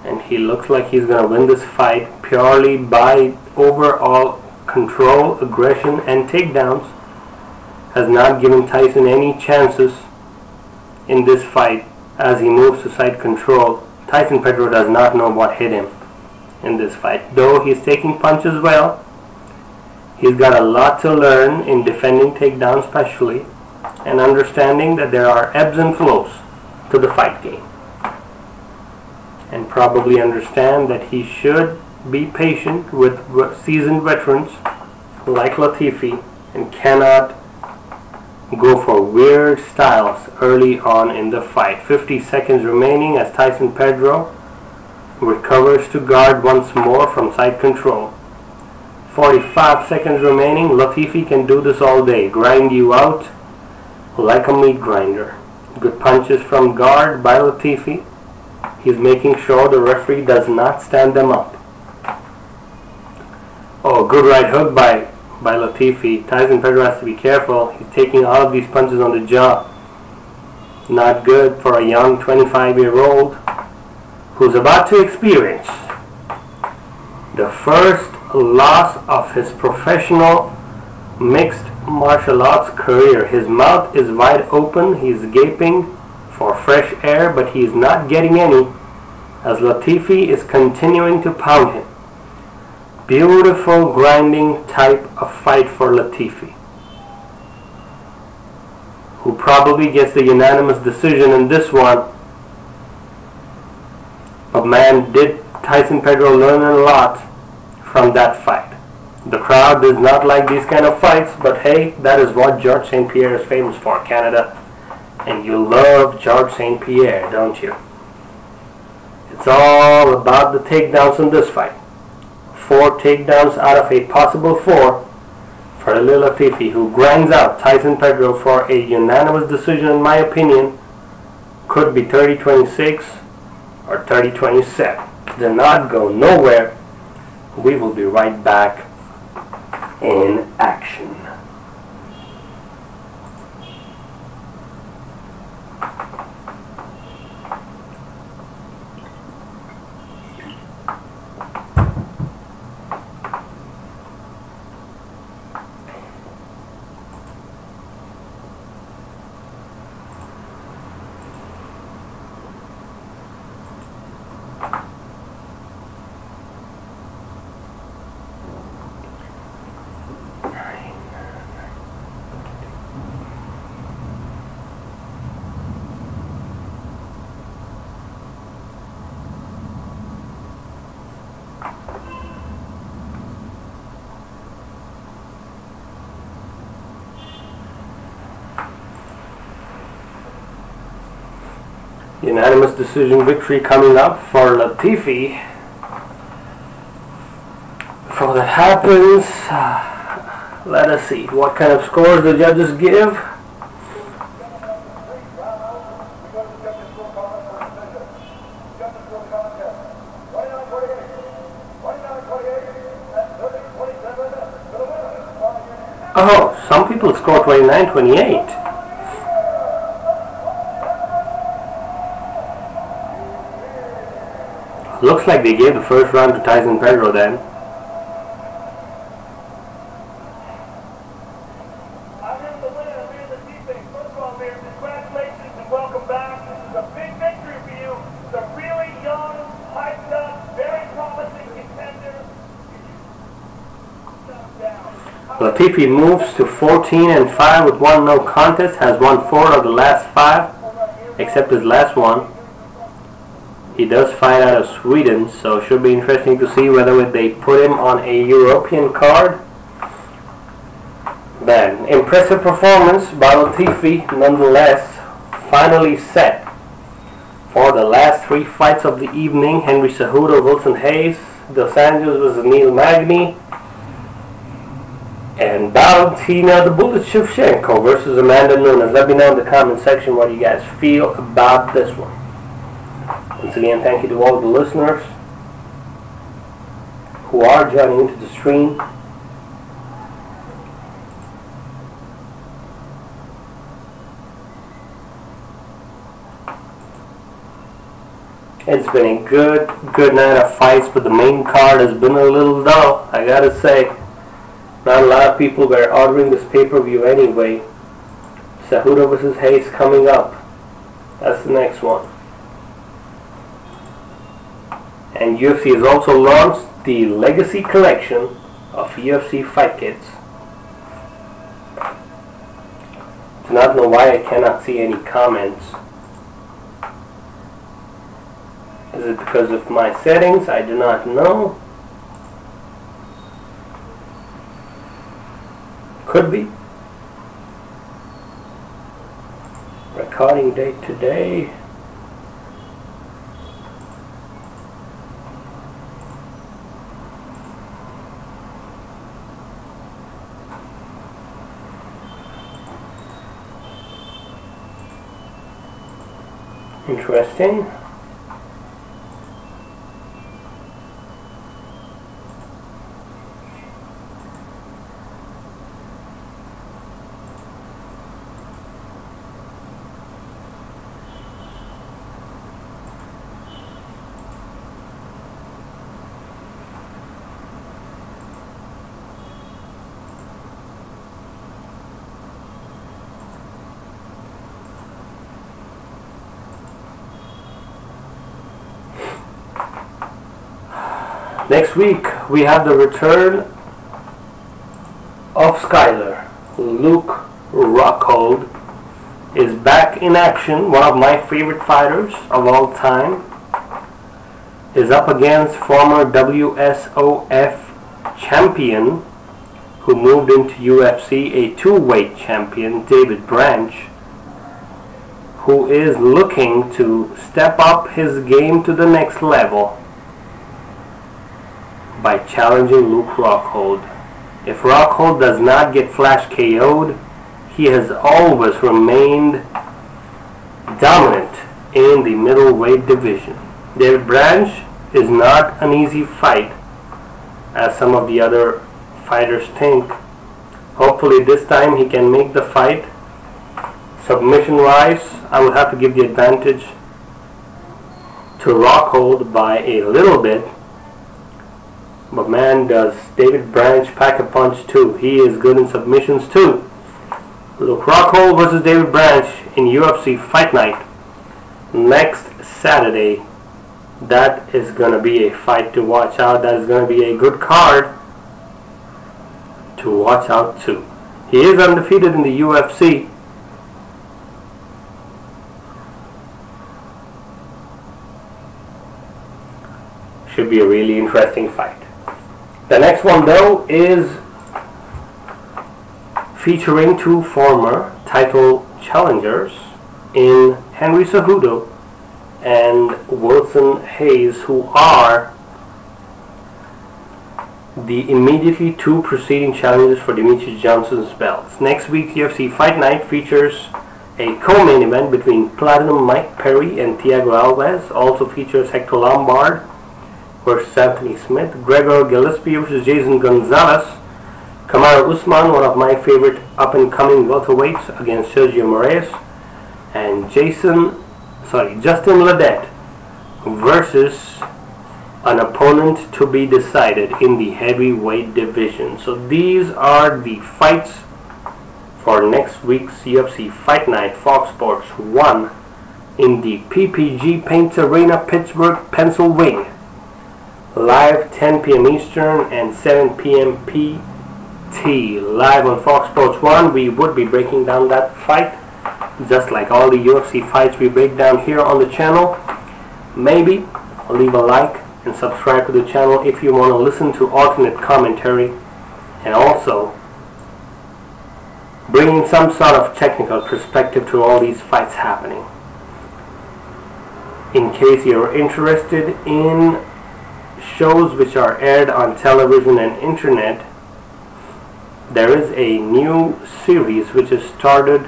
and he looks like he's gonna win this fight purely by overall control, aggression, and takedowns. Has not given Tyson any chances in this fight as he moves to side control. Tyson Pedro does not know what hit him in this fight. Though he's taking punches well, he's got a lot to learn in defending takedowns especially, and understanding that there are ebbs and flows to the fight game. And probably understand that he should be patient with seasoned veterans like Latifi and cannot go for weird styles early on in the fight. 50 seconds remaining as Tyson Pedro recovers to guard once more from side control. 45 seconds remaining. Latifi can do this all day. Grind you out like a meat grinder. Good punches from guard by Latifi. He's making sure the referee does not stand them up. Oh, good right hook by Latifi. Tyson Pedro has to be careful. He's taking all of these punches on the jaw. Not good for a young 25-year-old who's about to experience the first loss of his professional mixed martial arts career. His mouth is wide open. He's gaping for fresh air, but he's not getting any as Latifi is continuing to pound him. Beautiful grinding type of fight for Latifi, who probably gets the unanimous decision in this one. But man, did Tyson Pedro learn a lot from that fight. The crowd does not like these kind of fights, but hey, that is what George St. Pierre is famous for, Canada. And you love George St. Pierre, don't you? It's all about the takedowns in this fight. 4 takedowns out of a possible 4 for Ilir Latifi, who grinds out Tyson Pedro for a unanimous decision, in my opinion. Could be 30-26 or 30-27. Did not go nowhere. We will be right back in action. Unanimous decision victory coming up for Latifi. how that happens. Let us see what kind of scores the judges give. Oh, some people score 29-28. Looks like they gave the first round to Tyson Pedro then. First of all, Mayor, congratulations and welcome back. This is a big victory for you. It's a really young, hyped up, very promising contender. Latifi moves to 14-5 with 1 no contest, has won 4 of the last 5, except his last one. He does fight out of Sweden, so it should be interesting to see whether they put him on a European card. Then, impressive performance by Latifi, nonetheless, finally set for the last 3 fights of the evening. Henry Cejudo, Wilson Hayes, Dos Anjos vs Magny, and Valentina the Bullet Shevchenko versus Amanda Nunes. Let me know in the comment section what you guys feel about this one. Once again, thank you to all the listeners who are joining into the stream. It's been a good night of fights, but the main card has been a little dull, I gotta say. Not a lot of people were ordering this pay-per-view anyway. Cejudo vs Hayes coming up. That's the next one. And UFC has also launched the Legacy Collection of UFC fight kits. Do not know why I cannot see any comments. Is it because of my settings? I do not know. Could be. Recording date today. Interesting. Next week we have the return of Skyler. Luke Rockhold is back in action. One of my favorite fighters of all time is up against former WSOF champion who moved into UFC, a 2-weight champion, David Branch, who is looking to step up his game to the next level by challenging Luke Rockhold. If Rockhold does not get flash KO'd, he has always remained dominant in the middleweight division. David Branch is not an easy fight, as some of the other fighters think. Hopefully this time he can make the fight. Submission wise, I would have to give the advantage to Rockhold by a little bit. But man, does David Branch pack a punch too. He is good in submissions too. Luke Rockhold versus David Branch in UFC Fight Night next Saturday. That is going to be a fight to watch out. That is going to be a good card to watch out too. He is undefeated in the UFC. Should be a really interesting fight. The next one though is featuring 2 former title challengers in Henry Cejudo and Wilson Hayes, who are the immediately two preceding challenges for Demetrius Johnson's belts. Next week's UFC Fight Night features a co-main event between Platinum Mike Perry and Thiago Alves. Also features Hector Lombard versus Anthony Smith, Gregor Gillespie versus Jason Gonzalez, Kamaru Usman, one of my favorite up-and-coming welterweights, against Sergio Moraes, and Justin Ledet versus an opponent to be decided in the heavyweight division. So these are the fights for next week's UFC Fight Night, Fox Sports 1, in the PPG Paints Arena, Pittsburgh, Pennsylvania. Live 10 p.m. Eastern and 7 p.m. PT. Live on Fox Sports 1. We would be breaking down that fight, just like all the UFC fights we break down here on the channel. Maybe leave a like and subscribe to the channel if you want to listen to alternate commentary, and also bringing some sort of technical perspective to all these fights happening. In case you're interested in shows which are aired on television and internet, there is a new series which is started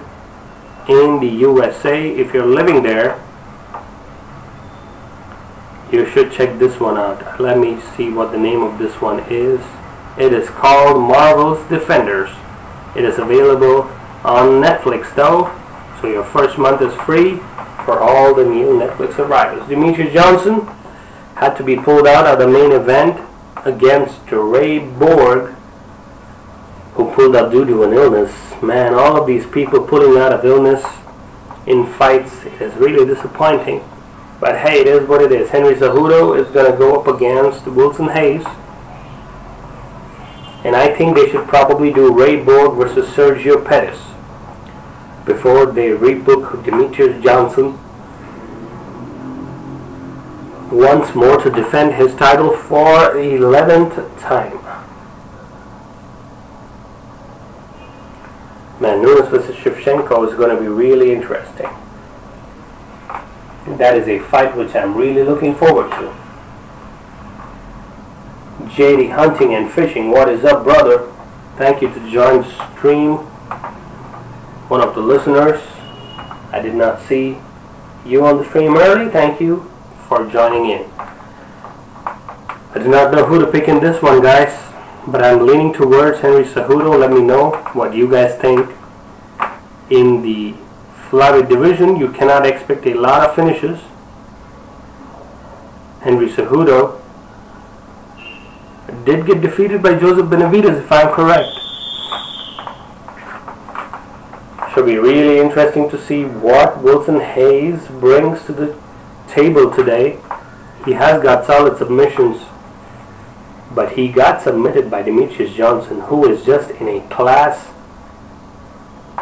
in the USA. If you're living there, you should check this one out. Let me see what the name of this one is. It is called Marvel's Defenders. It is available on Netflix though, so your first month is free for all the new Netflix arrivals. Demetrius Johnson had to be pulled out of the main event against Ray Borg, who pulled out due to an illness. Man, all of these people pulling out of illness in fights is really disappointing. But hey, it is what it is. Henry Cejudo is going to go up against Wilson Hayes. And I think they should probably do Ray Borg versus Sergio Pettis before they rebook Demetrius Johnson once more to defend his title for the 11th time. Man, Nunes vs Shevchenko is going to be really interesting. That is a fight which I'm really looking forward to. JD Hunting and Fishing, what is up, brother? Thank you to join the stream. One of the listeners, I did not see you on the stream early. Thank you for joining in. I do not know who to pick in this one, guys, but I'm leaning towards Henry Cejudo. Let me know what you guys think. In the flyweight division, you cannot expect a lot of finishes. Henry Cejudo did get defeated by Joseph Benavidez, if I'm correct. Should be really interesting to see what Wilson Hayes brings to the table today. He has got solid submissions, but he got submitted by Demetrius Johnson, who is just in a class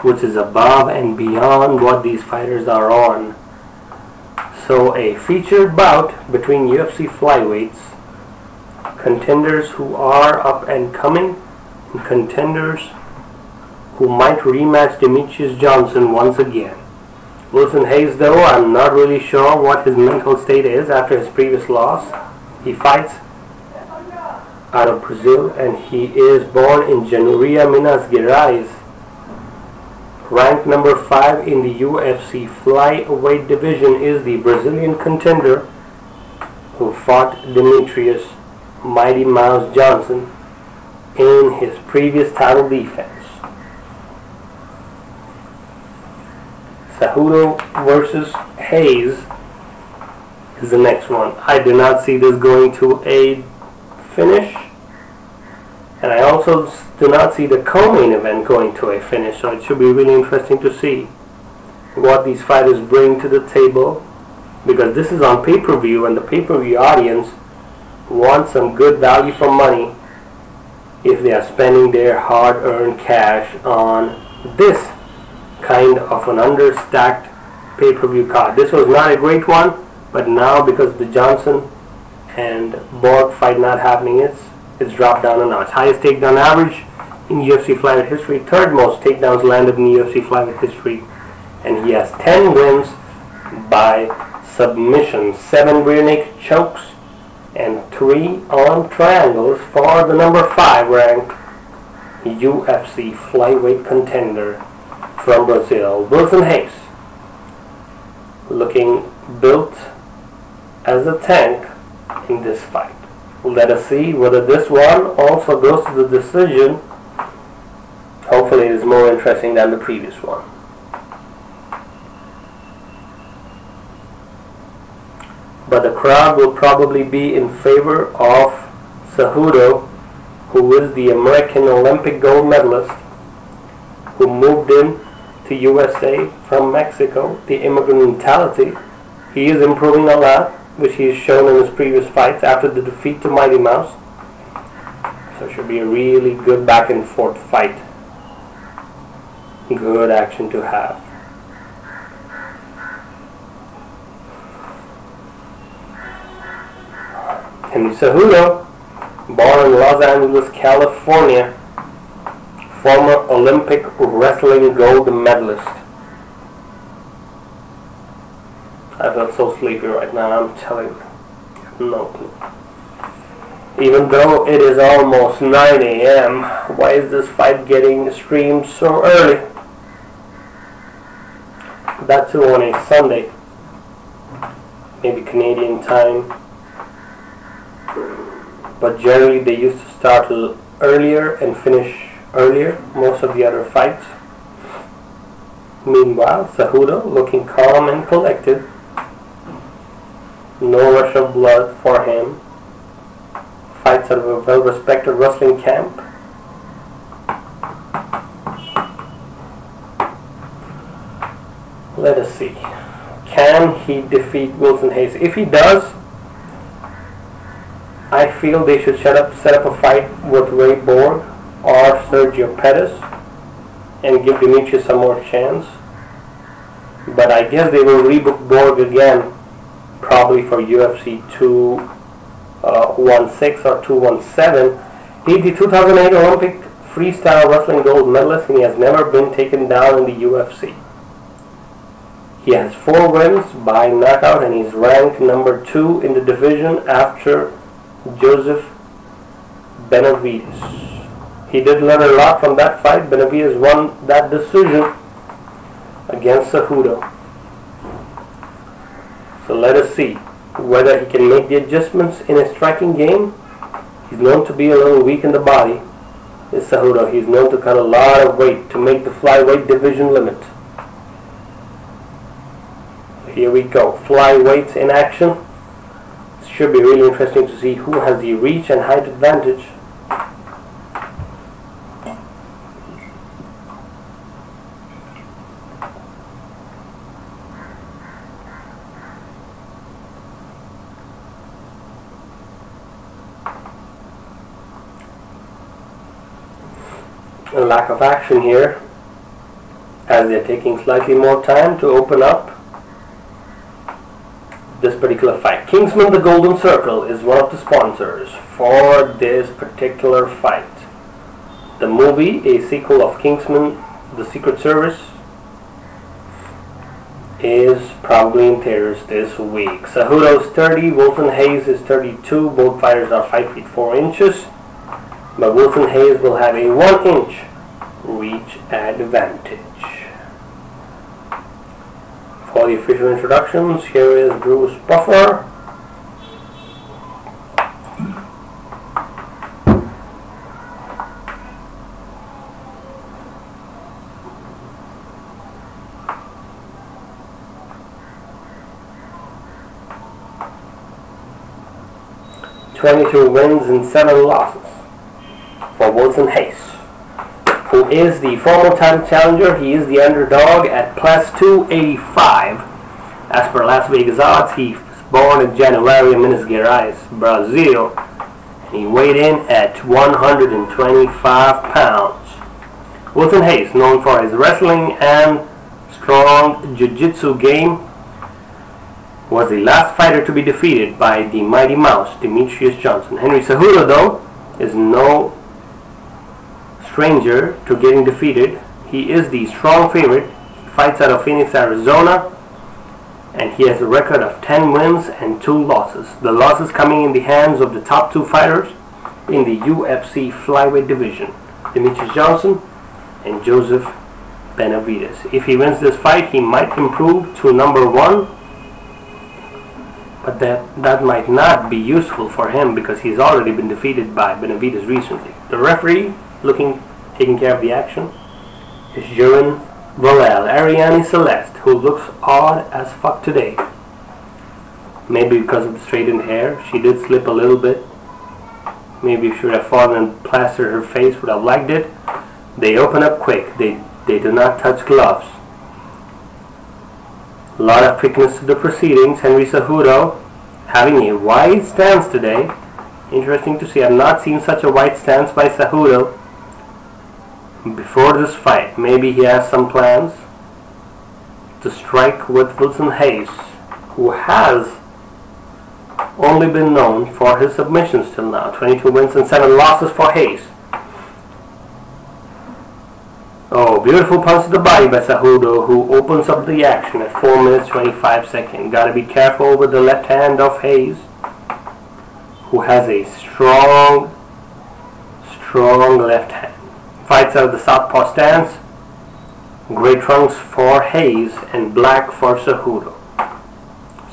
which is above and beyond what these fighters are on. So a featured bout between UFC flyweights, contenders who are up and coming, and contenders who might rematch Demetrius Johnson once again. Wilson Hayes, though, I'm not really sure what his mental state is after his previous loss. He fights out of Brazil, and he is born in Januária, Minas Gerais. Ranked number 5 in the UFC flyweight division is the Brazilian contender who fought Demetrius Mighty Mouse Johnson in his previous title defense. Cejudo versus Hayes is the next one. I do not see this going to a finish, and I also do not see the co-main event going to a finish, so it should be really interesting to see what these fighters bring to the table, because this is on pay-per-view, and the pay-per-view audience wants some good value for money if they are spending their hard-earned cash on this kind of an understacked pay-per-view card. This was not a great one, but now because the Johnson and Borg fight not happening, it's dropped down a notch. Highest takedown average in UFC flyweight history, third most takedowns landed in UFC flyweight history, and he has 10 wins by submission, 7 rear naked chokes, and 3 arm triangles for the number 5 ranked UFC flyweight contender from Brazil, Wilson Reis, looking built as a tank in this fight. Let us see whether this one also goes to the decision. Hopefully it is more interesting than the previous one. But the crowd will probably be in favor of Cejudo, who is the American Olympic gold medalist who moved in to USA from Mexico, the immigrant mentality. He is improving a lot, which he has shown in his previous fights after the defeat to Mighty Mouse. So it should be a really good back and forth fight. Good action to have. Henry Cejudo, born in Los Angeles, California, former Olympic wrestling gold medalist. I feel so sleepy right now, I'm telling you. No clue. Even though it is almost 9 a.m., why is this fight getting streamed so early? That too on a Sunday. Maybe Canadian time. But generally they used to start earlier and finish earlier, most of the other fights. Meanwhile, Cejudo looking calm and collected. No rush of blood for him. Fights out of a well-respected wrestling camp. Let us see. Can he defeat Wilson Reis? If he does, I feel they should set up a fight with Ray Borg or Sergio Pettis and give Demetrius some more chance. But I guess they will rebook Borg again, probably for UFC 216 or 217. He's the 2008 Olympic freestyle wrestling gold medalist, and he has never been taken down in the UFC. He has 4 wins by knockout, and he's ranked number 2 in the division after Joseph Benavides. He did learn a lot from that fight. Benavides won that decision against Cejudo. So let us see whether he can make the adjustments in his striking game. He's known to be a little weak in the body. Is Cejudo. He's known to cut a lot of weight to make the flyweight division limit. Here we go. Flyweights in action. It should be really interesting to see who has the reach and height advantage. A lack of action here, as they're taking slightly more time to open up this particular fight. Kingsman the Golden Circle is one of the sponsors for this particular fight. The movie, a sequel of Kingsman the Secret Service, is probably in theaters this week. Cejudo is 30, Wilson Reis is 32. Both fighters are 5 feet 4 inches. But Wilson Reis will have a 1 inch reach advantage. For the official introductions, here is Bruce Buffer. "22 wins and 7 losses for Wilson Reis, who is the former title challenger. He is the underdog at plus 285. As per Las Vegas odds, he was born in January in Minas Gerais, Brazil. He weighed in at 125 pounds. Wilson Reis, known for his wrestling and strong jiu-jitsu game, was the last fighter to be defeated by the Mighty Mouse, Demetrius Johnson. Henry Cejudo, though, is no stranger to getting defeated. He is the strong favorite. He fights out of Phoenix, Arizona. and he has a record of 10 wins and 2 losses. The losses coming in the hands of the top 2 fighters in the UFC flyweight division, Demetrius Johnson and Joseph Benavidez. If he wins this fight, he might improve to number 1, but that might not be useful for him because he's already been defeated by Benavidez recently. The referee taking care of the action is Jurin Valel, Ariane Celeste, who looks odd as fuck today. Maybe because of the straightened hair. She did slip a little bit. Maybe if she would have fallen and plastered her face, would have liked it. They open up quick. They do not touch gloves. A lot of quickness to the proceedings. Henry Cejudo having a wide stance today. Interesting to see. I've not seen such a wide stance by Cejudo before this fight. Maybe he has some plans to strike with Wilson Hayes, who has only been known for his submissions till now. 22 wins and 7 losses for Hayes. Oh, beautiful punch to the body by Cejudo, who opens up the action at 4 minutes 25 seconds. Gotta be careful with the left hand of Hayes, who has a strong left hand. Fights out of the southpaw stance. Gray trunks for Hayes and black for Cejudo.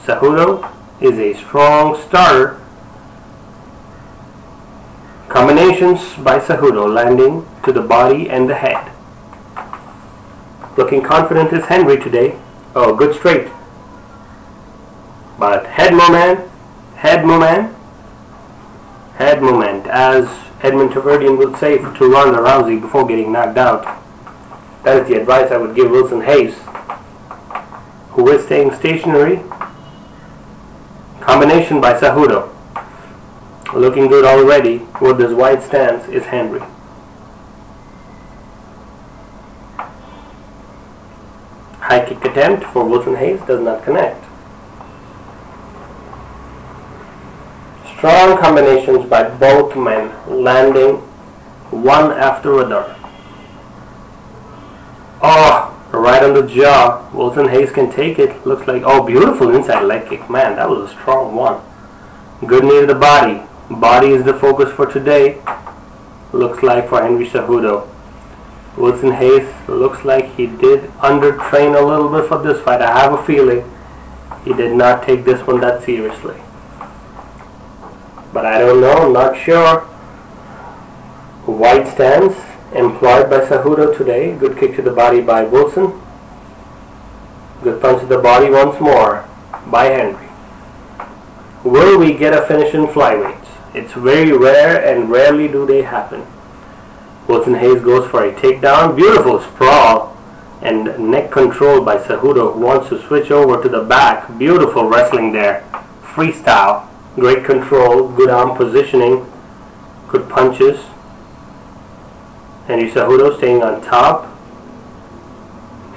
Cejudo is a strong starter. Combinations by Cejudo landing to the body and the head. Looking confident is Henry today. Oh, good straight. But head movement, as Edmund Taverdian would say to Ronda Rousey before getting knocked out. That is the advice I would give Wilson Hayes, who is staying stationary. Combination by Cejudo. Looking good already with this wide stance is Henry. High kick attempt for Wilson Hayes does not connect. Strong combinations by both men, landing one after another. Oh, right on the jaw. Wilson Hayes can take it. Looks like, oh, beautiful inside leg kick. Man, that was a strong one. Good knee to the body. Body is the focus for today. Looks like for Henry Cejudo. Wilson Hayes looks like he did undertrain a little bit for this fight. I have a feeling he did not take this one that seriously. But I don't know, I'm not sure. Wide stance employed by Cejudo today. Good kick to the body by Wilson. Good punch to the body once more by Henry. Will we get a finish in flyweights? It's very rare and rarely do they happen. Wilson Hayes goes for a takedown. Beautiful sprawl and neck control by Cejudo, who wants to switch over to the back. Beautiful wrestling there. Freestyle. Great control. Good arm positioning. Good punches. Henry Cejudo staying on top.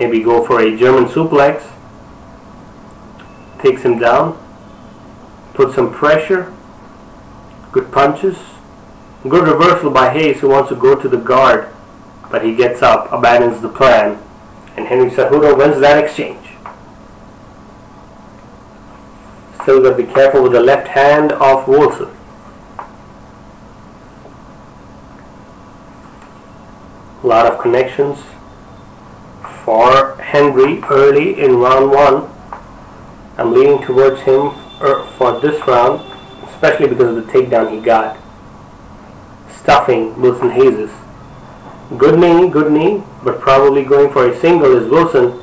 Maybe go for a German suplex. Takes him down. Put some pressure. Good punches. Good reversal by Hayes, who wants to go to the guard, but he gets up, abandons the plan, and Henry Cejudo wins that exchange. Still got to be careful with the left hand of Wilson. A lot of connections for Henry early in round 1. I'm leaning towards him for this round, especially because of the takedown he got. Stuffing Wilson Hayes. Good knee, but probably going for a single is Wilson.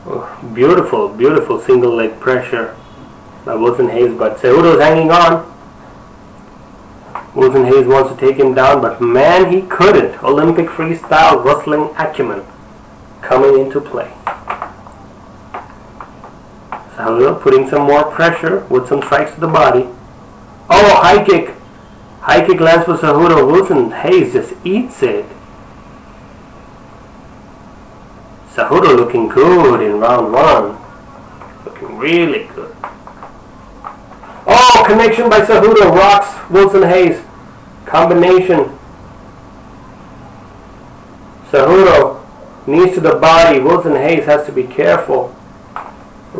Oh, beautiful single leg pressure by Wilson Hayes, but Cejudo's hanging on. Wilson Hayes wants to take him down, but man, he couldn't. Olympic freestyle wrestling acumen coming into play. Cejudo putting some more pressure with some strikes to the body. Oh, high kick. High kick lands for Cejudo. Wilson Hayes just eats it. Cejudo looking good in round 1. Looking really good. Oh, connection by Cejudo. Rocks Wilson Hayes. Combination. Cejudo knees to the body. Wilson Hayes has to be careful.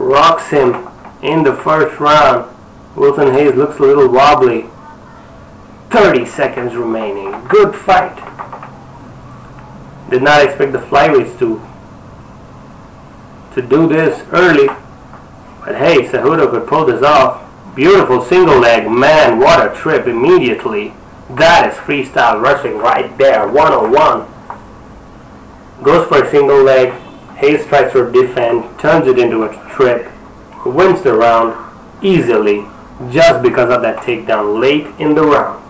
rocks him in the first round. Wilson Hayes looks a little wobbly. 30 seconds remaining. Good fight. Did not expect the flyweights to do this early, but hey, Cejudo could pull this off. Beautiful single leg. Man, what a trip immediately. That is freestyle wrestling right there. 101. Goes for a single leg. Hayes tries to defend, turns it into a trip, wins the round easily just because of that takedown late in the round.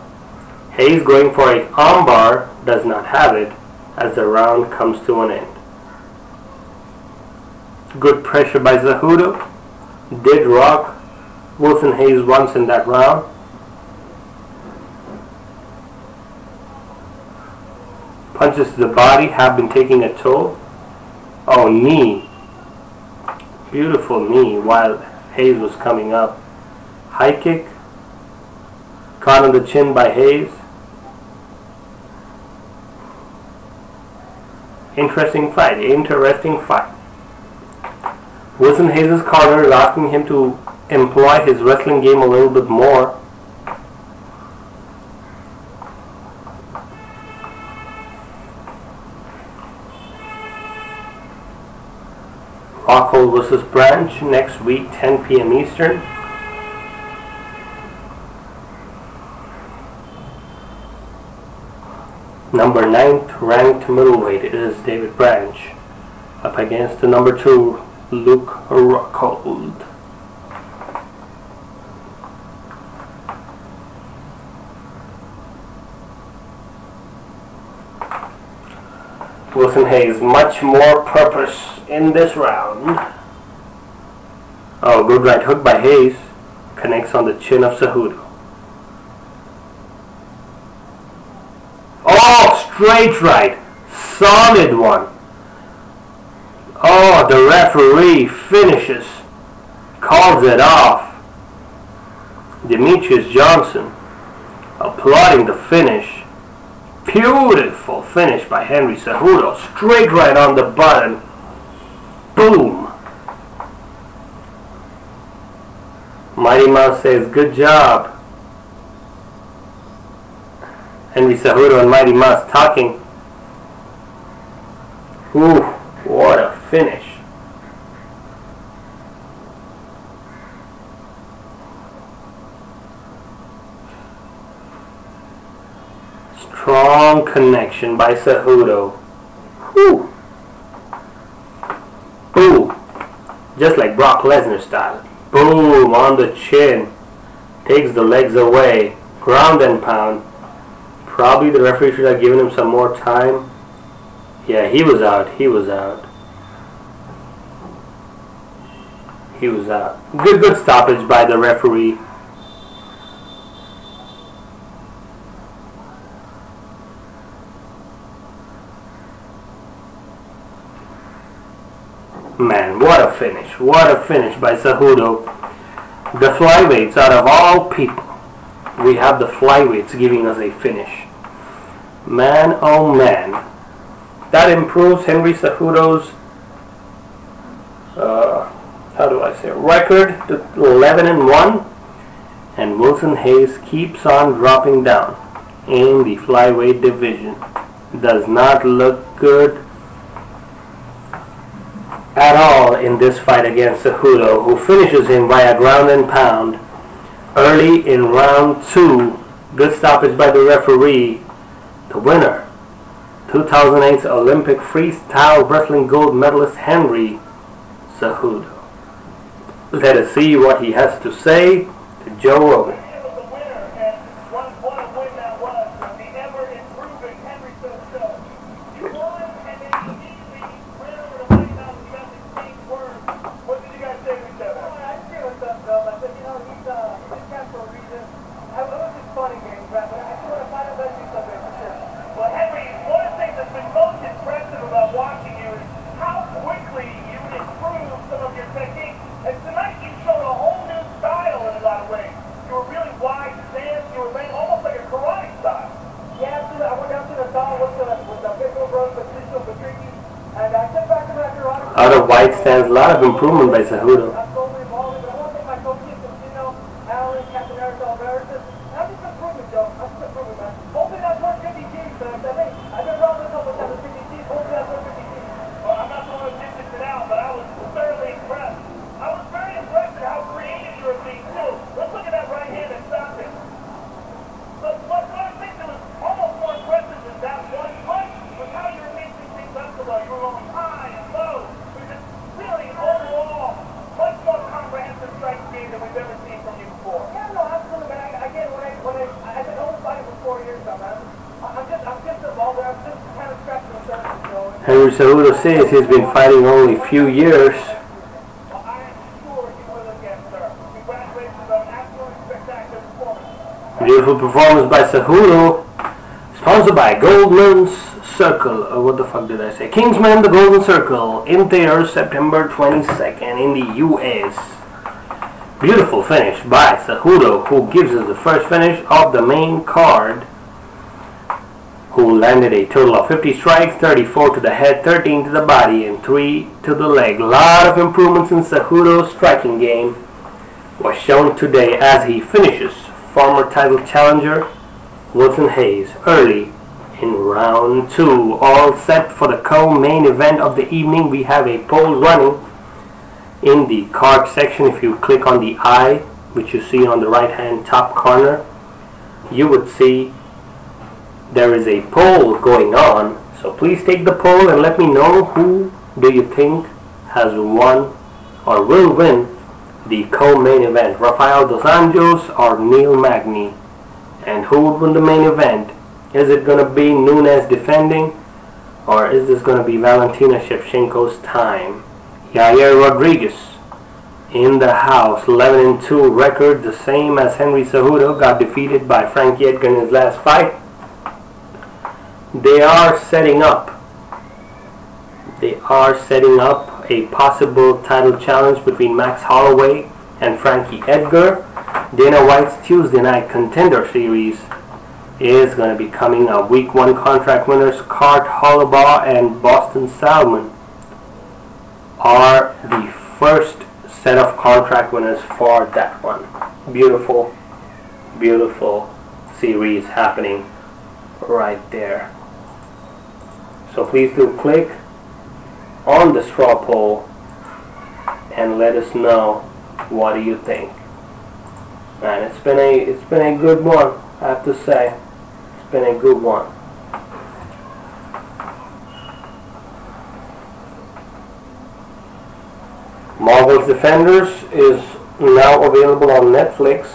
Hayes going for a armbar, does not have it as the round comes to an end. Good pressure by Cejudo. Did rock Wilson Hayes once in that round. Punches to the body have been taking a toll. Oh, knee. Beautiful knee while Hayes was coming up. High kick. Caught on the chin by Hayes. Interesting fight. Interesting fight. Wilson Hayes' corner is asking him to employ his wrestling game a little bit more. Rockhold vs. Branch next week, 10 p.m. Eastern. Number 9th ranked middleweight is David Branch up against the number 2 Luke Rockhold. Wilson Hayes, much more purpose in this round. Oh, good right hook by Hayes. Connects on the chin of Cejudo. Oh, straight right. Solid one. Oh, the referee finishes. Calls it off. Demetrius Johnson applauding the finish. Beautiful finish by Henry Cejudo. Straight right on the button. Boom. Mighty Mouse says, good job. Henry Cejudo and Mighty Mouse talking. Ooh, what a finish. Strong connection by Cejudo. Whew. Boom. Just like Brock Lesnar style. Boom on the chin. Takes the legs away. Ground and pound. Probably the referee should have given him some more time. Yeah, he was out. He was out. He was out. Good stoppage by the referee. Man, what a finish. What a finish by Cejudo. The flyweights, out of all people, we have the flyweights giving us a finish. Man, oh man. That improves Henry Cejudo's, record to 11-1. And Wilson Hayes keeps on dropping down in the flyweight division. Does not look good at all in this fight against Cejudo, who finishes him via ground and pound early in round 2. Good stoppage by the referee. The winner, 2008 Olympic freestyle wrestling gold medalist Henry Cejudo. Let us see what he has to say to Joe Rogan. Out of white stands, a lot of improvement by Cejudo. Henry Cejudo says he's been fighting only a few years. Well, I am sure you will again, sir. Congratulations on an absolutely spectacular performance. Beautiful performance by Cejudo. Sponsored by Goldman's Circle. What the fuck did I say? Kingsman, the Golden Circle. In theaters September 22nd in the US. Beautiful finish by Cejudo, who gives us the first finish of the main card. Who landed a total of 50 strikes, 34 to the head, 13 to the body, and 3 to the leg. A lot of improvements in Cejudo's striking game was shown today as he finishes former title challenger Wilson Hayes early in round 2. All set for the co-main event of the evening. We have a poll running in the card section. If you click on the eye, which you see on the right hand top corner, you would see there is a poll going on. So please take the poll and let me know who do you think has won or will win the co-main event, Rafael dos Anjos or Neil Magny. And who would win the main event? Is it going to be Nunes defending, or is this going to be Valentina Shevchenko's time? Yair Rodriguez in the house, 11-2 record, the same as Henry Cejudo, got defeated by Frankie Edgar in his last fight. They are setting up a possible title challenge between Max Holloway and Frankie Edgar. Dana White's Tuesday Night Contender Series is going to be coming up. Week 1 contract winners Cart Hollabaugh and Boston Salmon are the first set of contract winners for that one. Beautiful, beautiful series happening right there. So please do click on the straw poll and let us know what do you think. Man, it's been a good one, I have to say. It's been a good one. Marvel's Defenders is now available on Netflix.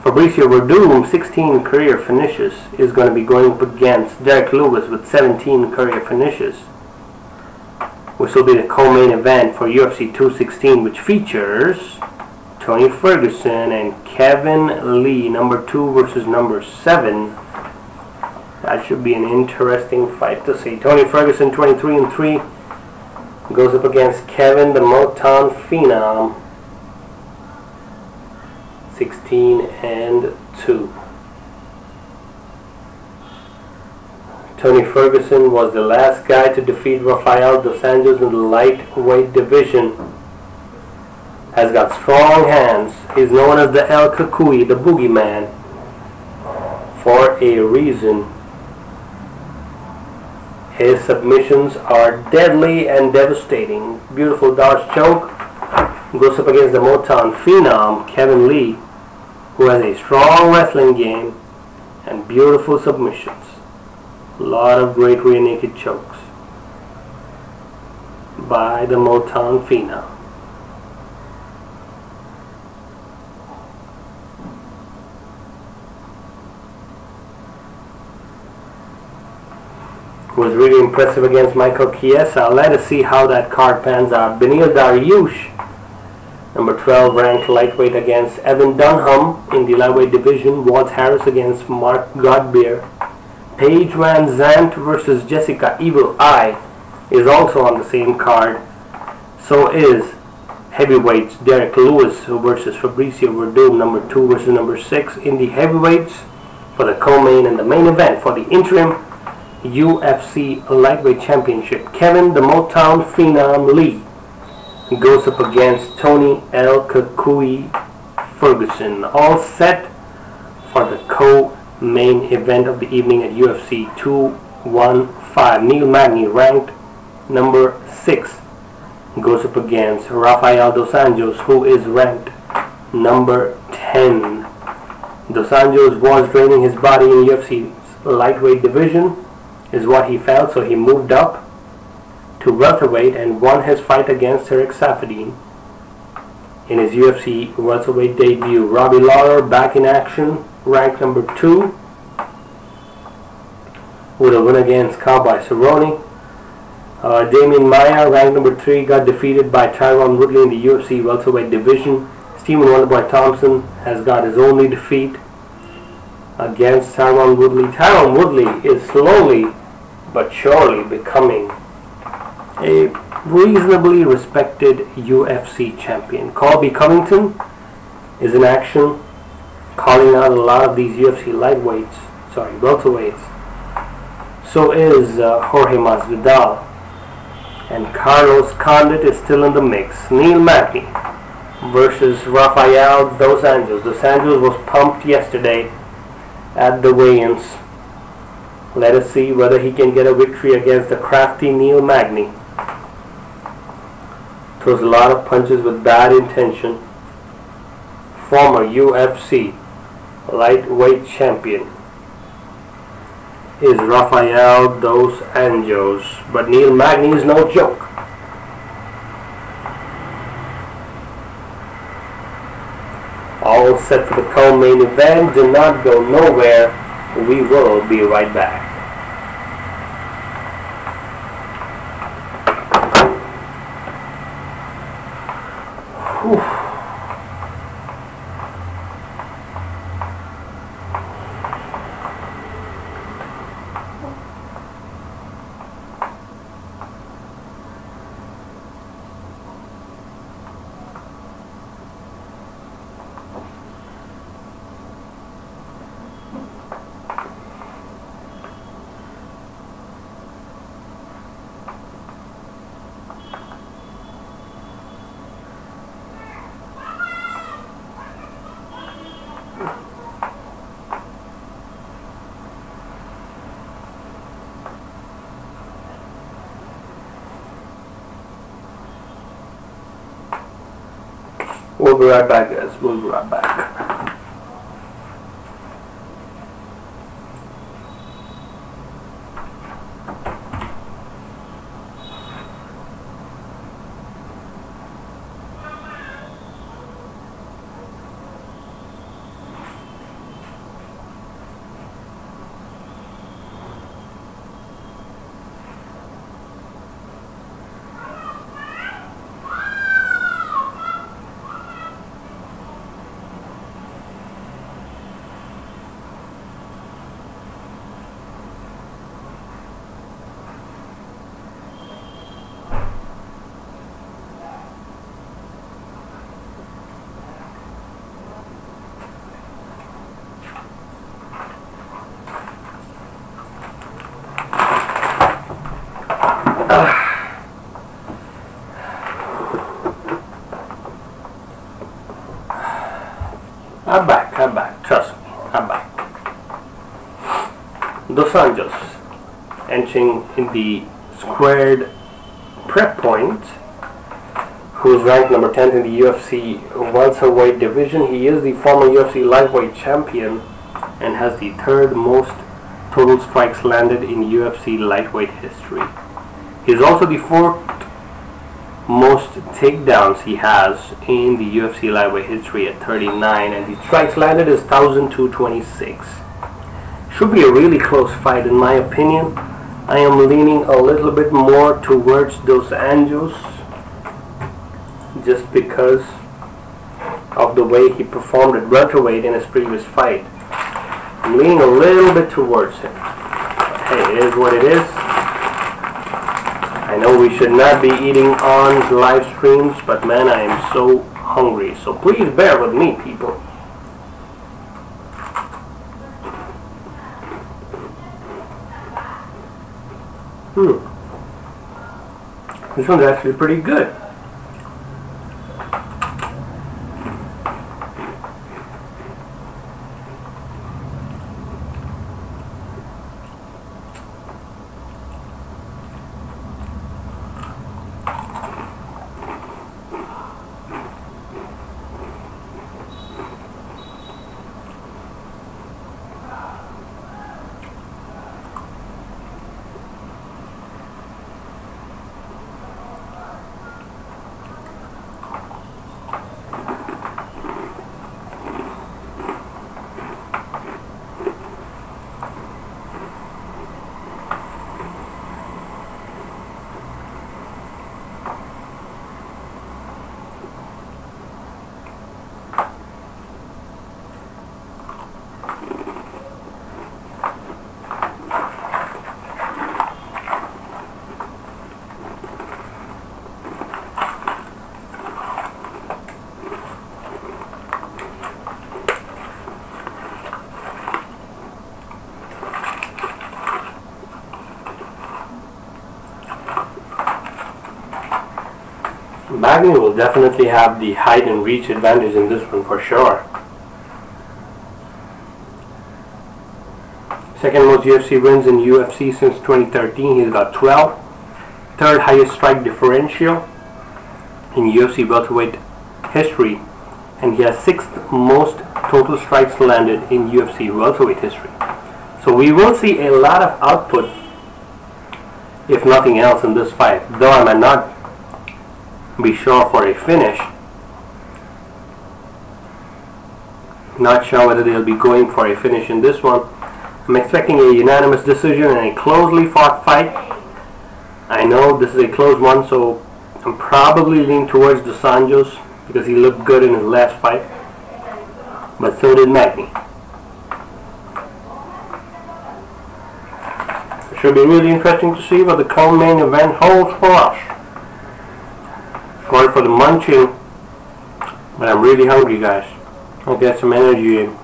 Fabricio Verdum, 16 career finishes, is going to be going up against Derek Lewis with 17 career finishes, which will be the co-main event for UFC 216, which features Tony Ferguson and Kevin Lee, number 2 versus number 7. That should be an interesting fight to see. Tony Ferguson, 23-3, goes up against Kevin the Motown Phenom, 16-2. Tony Ferguson was the last guy to defeat Rafael dos Anjos in the lightweight division. Has got strong hands. He's known as the El Cucuy, the boogeyman, for a reason. His submissions are deadly and devastating. Beautiful Dodge choke. Goes up against the Motown Phenom, Kevin Lee, who has a strong wrestling game and beautiful submissions. A lot of great rear naked chokes by the Motown Phenom. Was really impressive against Michael Chiesa. Let us see how that card pans out. Benil Dariush, number 12 ranked lightweight, against Evan Dunham in the lightweight division. Walt Harris against Mark Godbeer. Paige Van Zandt versus Jessica Evil Eye is also on the same card. So is heavyweights Derek Lewis versus Fabricio Verdum, number 2 versus number 6 in the heavyweights for the co-main and the main event for the interim UFC lightweight championship. Kevin the Motown Phenom Lee goes up against Tony El Cucuy Ferguson. All set for the co-main event of the evening at UFC 215. Neil Magny, ranked number 6, goes up against Rafael dos Anjos, who is ranked number 10. Dos Anjos was draining his body in UFC's lightweight division, is what he felt, so he moved up to welterweight and won his fight against Eric Safadine in his UFC welterweight debut. Robbie Lawler back in action, ranked number 2. with a win against Cowboy Cerrone. Damian Maia, ranked number 3, got defeated by Tyron Woodley in the UFC welterweight division. Stephen Wonderboy Thompson has got his only defeat against Tyron Woodley. Tyron Woodley is slowly but surely becoming a reasonably respected UFC champion. Colby Covington is in action, calling out a lot of these UFC welterweights. So is Jorge Masvidal. And Carlos Condit is still in the mix. Neil Magny versus Rafael dos Anjos. Dos Anjos was pumped yesterday at the weigh-ins. Let us see whether he can get a victory against the crafty Neil Magny. Throws a lot of punches with bad intention. Former UFC lightweight champion is Rafael dos Anjos, but Neil Magny is no joke. All set for the co-main event. Do not go nowhere. We will be right back. Whew. We'll be right back, guys. We'll be right back. I'm back, trust me, I'm back. Dos Anjos entering in the squared prep point, who is ranked number 10 in the UFC welterweight division. He is the former UFC lightweight champion and has the 3rd most total strikes landed in UFC lightweight history. He is also the 4th most takedowns he has in the UFC lightweight history at 39, and the strikes landed is 1,226. Should be a really close fight in my opinion. I am leaning a little bit more towards Dos Anjos just because of the way he performed at welterweight in his previous fight. I'm leaning a little bit towards him. Hey, it is what it is. I know we should not be eating on live streams, but man, I am so hungry. So please bear with me, people. This one's actually pretty good. Magny will definitely have the height and reach advantage in this one for sure. Second most UFC wins in UFC since 2013. He's got 12. Third highest strike differential in UFC welterweight history. And he has 6th most total strikes landed in UFC welterweight history. So we will see a lot of output, if nothing else, in this fight. Though I might not be sure for a finish. Not sure whether they'll be going for a finish in this one. I'm expecting a unanimous decision in a closely fought fight. I know this is a close one, so I'm probably leaning towards the Anjos because he looked good in his last fight. But so did Magny. It should be really interesting to see what the co-main event holds for us. Sorry for the munching, but I'm really hungry, guys. I'll get some energy in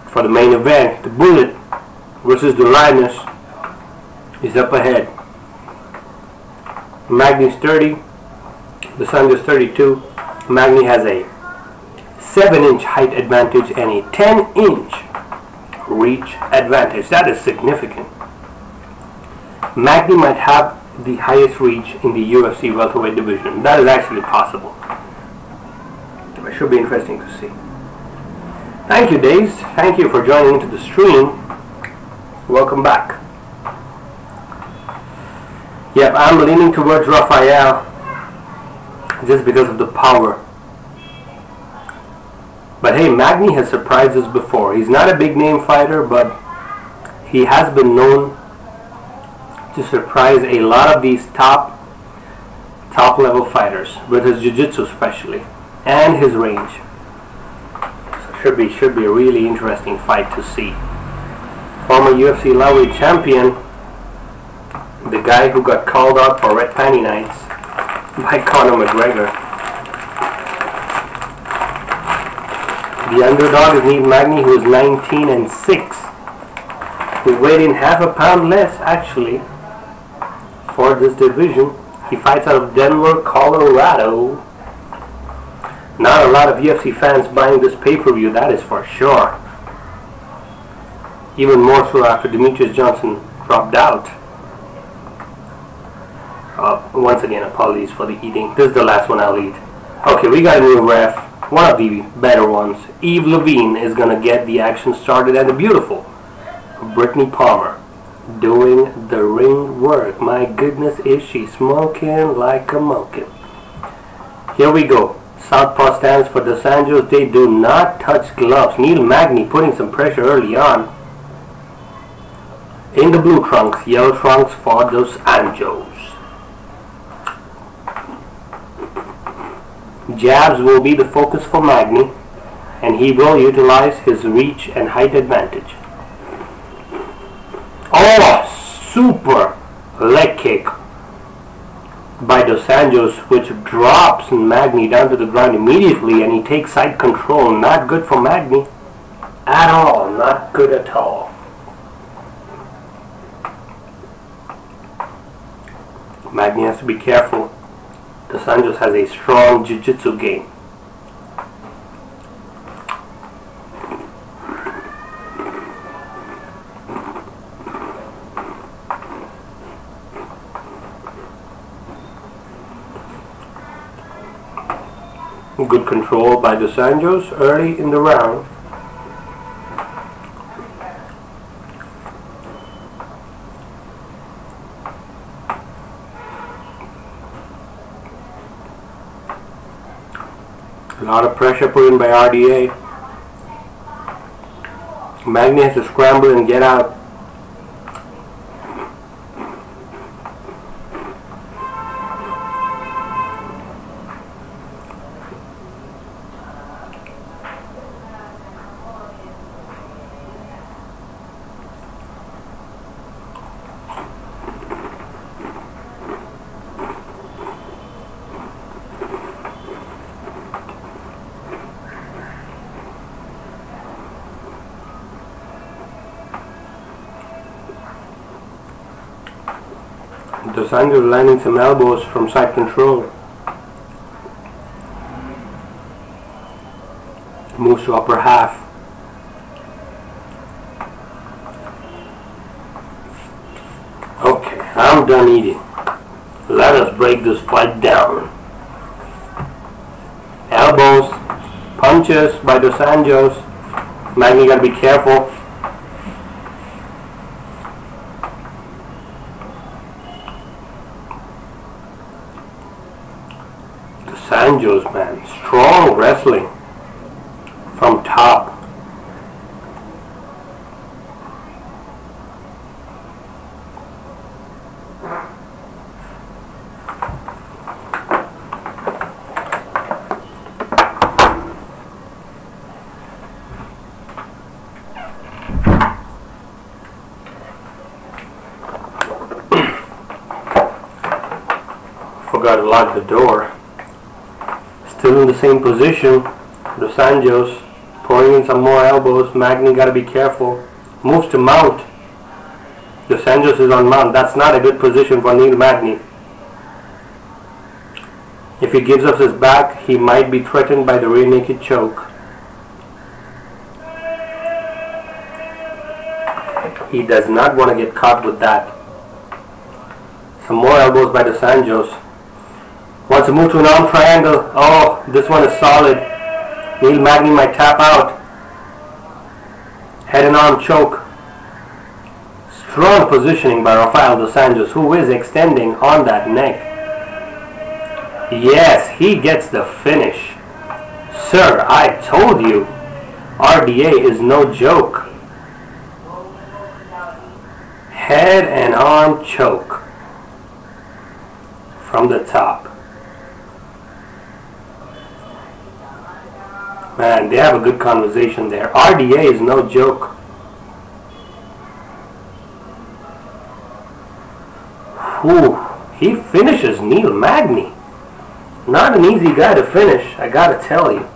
for the main event. The Bullet versus the Lioness is up ahead. Magny's 30, the Anjos 32. Magny has a 7-inch height advantage and a 10-inch reach advantage. That is significant. Magny might have the highest reach in the UFC welterweight division. That is actually possible. It should be interesting to see. Thank you, Days. Thank you for joining into the stream. Welcome back. Yep, I'm leaning towards Rafael just because of the power. But hey, Magny has surprised us before. He's not a big name fighter, but he has been known to surprise a lot of these top level fighters with his jiu-jitsu especially and his range. So should be a really interesting fight to see. Former UFC lightweight champion, the guy who got called out for red panty nights by Conor McGregor. The underdog is Nunes Magny, who is 19-6. He weighed in half a pound less actually for this division. He fights out of Denver, Colorado. Not a lot of UFC fans buying this pay-per-view, that is for sure. Even more so after Demetrius Johnson dropped out. Once again, apologies for the eating. This is the last one I'll eat. Okay, we got a new ref. One of the better ones. Eve Levine is going to get the action started, and the beautiful Brittany Palmer doing the ring work. My goodness, is she smoking like a monkey. Here we go. Southpaw stands for the Anjos. They do not touch gloves. Nunes Magny putting some pressure early on. In the blue trunks, yellow trunks for those Anjos. Jabs will be the focus for Magny, and he will utilize his reach and height advantage. Oh, super leg kick by Dos Anjos, which drops Magny down to the ground immediately, and he takes side control. Not good for Magny at all. Not good at all. Magny has to be careful. Dos Anjos has a strong jiu-jitsu game. Good control by Dos Anjos early in the round. A lot of pressure put in by RDA. Magny has to scramble and get out. Dos Anjos landing some elbows from side control. Moves to upper half. Okay, I'm done eating. Let us break this fight down. Elbows, punches by the anjos. Magny, gotta be careful. The anjos, man, strong wrestling from top. Forgot to lock the door. Still in the same position. The anjos pouring in some more elbows. Magny, gotta be careful. Moves to mount. The anjos is on mount. That's not a good position for Neil Magny. If he gives up his back, he might be threatened by the rear naked choke. He does not want to get caught with that. Some more elbows by the anjos. Wants to move to an arm triangle. Oh, this one is solid. Neil Magny might tap out. Head and arm choke. Strong positioning by Rafael dos Anjos, who is extending on that neck. Yes, he gets the finish. Sir, I told you, RDA is no joke. Head and arm choke from the top. Man, they have a good conversation there. RDA is no joke. Whew, he finishes Neil Magny. Not an easy guy to finish, I gotta tell you.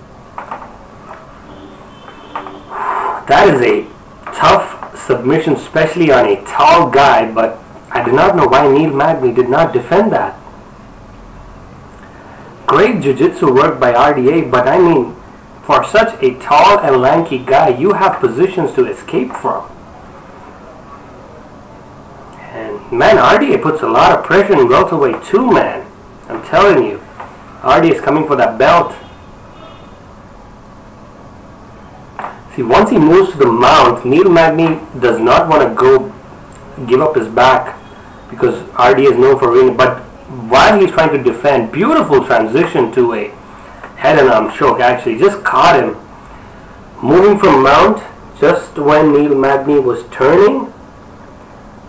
That is a tough submission, especially on a tall guy, but I do not know why Neil Magny did not defend that. Great jiu-jitsu work by RDA, but I mean, for such a tall and lanky guy, you have positions to escape from. And man, RDA puts a lot of pressure in welterweight too, man. I'm telling you. RDA is coming for that belt. See, once he moves to the mount, Neil Magny does not want to go give up his back because RDA is known for winning. But while he's trying to defend, beautiful transition to a head and arm choke. Actually just caught him moving from mount just when Neil Magny was turning.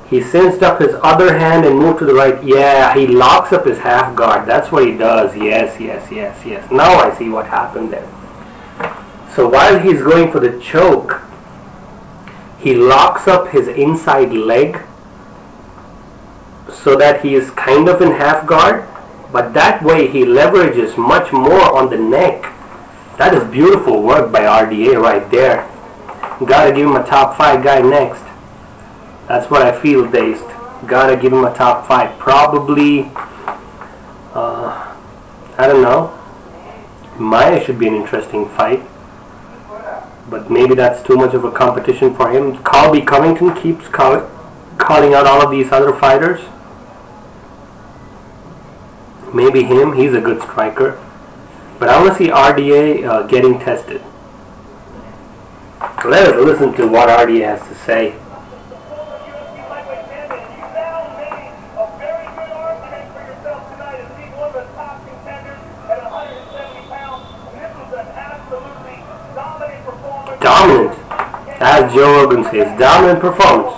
He cinched up his other hand and moved to the right. Yeah, he locks up his half guard. That's what he does. Yes. Now I see what happened there. So while he's going for the choke, he locks up his inside leg so that he is kind of in half guard. But that way he leverages much more on the neck. That is beautiful work by RDA right there. Gotta give him a top 5 guy next. That's what I feel, Dazed. Gotta give him a top 5. Probably, I don't know. Maya should be an interesting fight. But maybe that's too much of a competition for him. Colby Covington keeps calling out all of these other fighters. Maybe him, he's a good striker. But I want to see RDA getting tested. Let us listen to what RDA has to say. Dominant, as Joe Rogan says, dominant performance.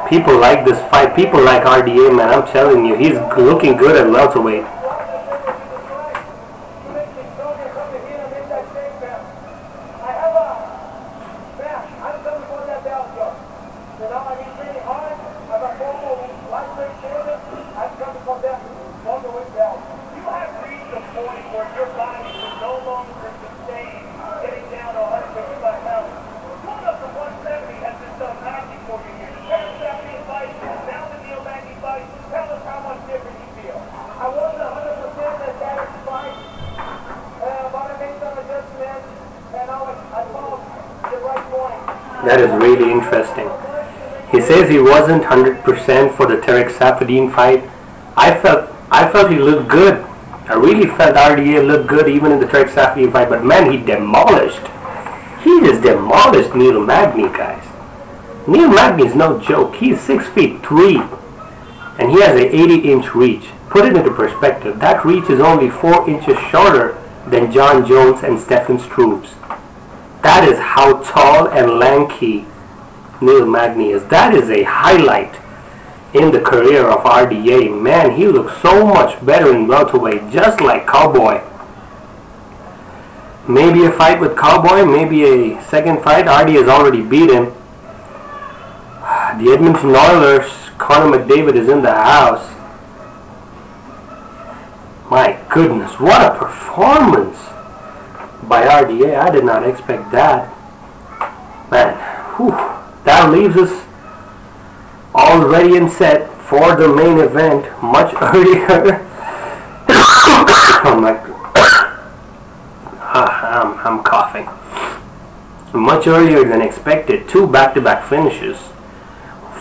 People like this fight. People like RDA, man. I'm telling you, he's looking good at welterweight. I wasn't 100% that That is really interesting. He says he wasn't 100% for the Tarek Saffiedine fight. I felt he looked good. I really felt RDA looked good even in the Tarek Saffiedine fight, but man, he just demolished Neil Magny, guys. Neil Magny is no joke. He's 6'3", and he has an 80-inch reach. Put it into perspective. That reach is only 4 inches shorter than John Jones and Stephen Struve's. That is how tall and lanky Neil Magny is. That is a highlight in the career of RDA. Man, he looks so much better in welterweight, just like Cowboy. Maybe a fight with Cowboy, maybe a second fight. RDA has already beat him. The Edmonton Oilers, Connor McDavid is in the house. My goodness, what a performance by RDA. I did not expect that. Man, whew, that leaves us already and set for the main event much earlier. Oh my God. I'm coughing. Much earlier than expected. 2 back-to-back finishes.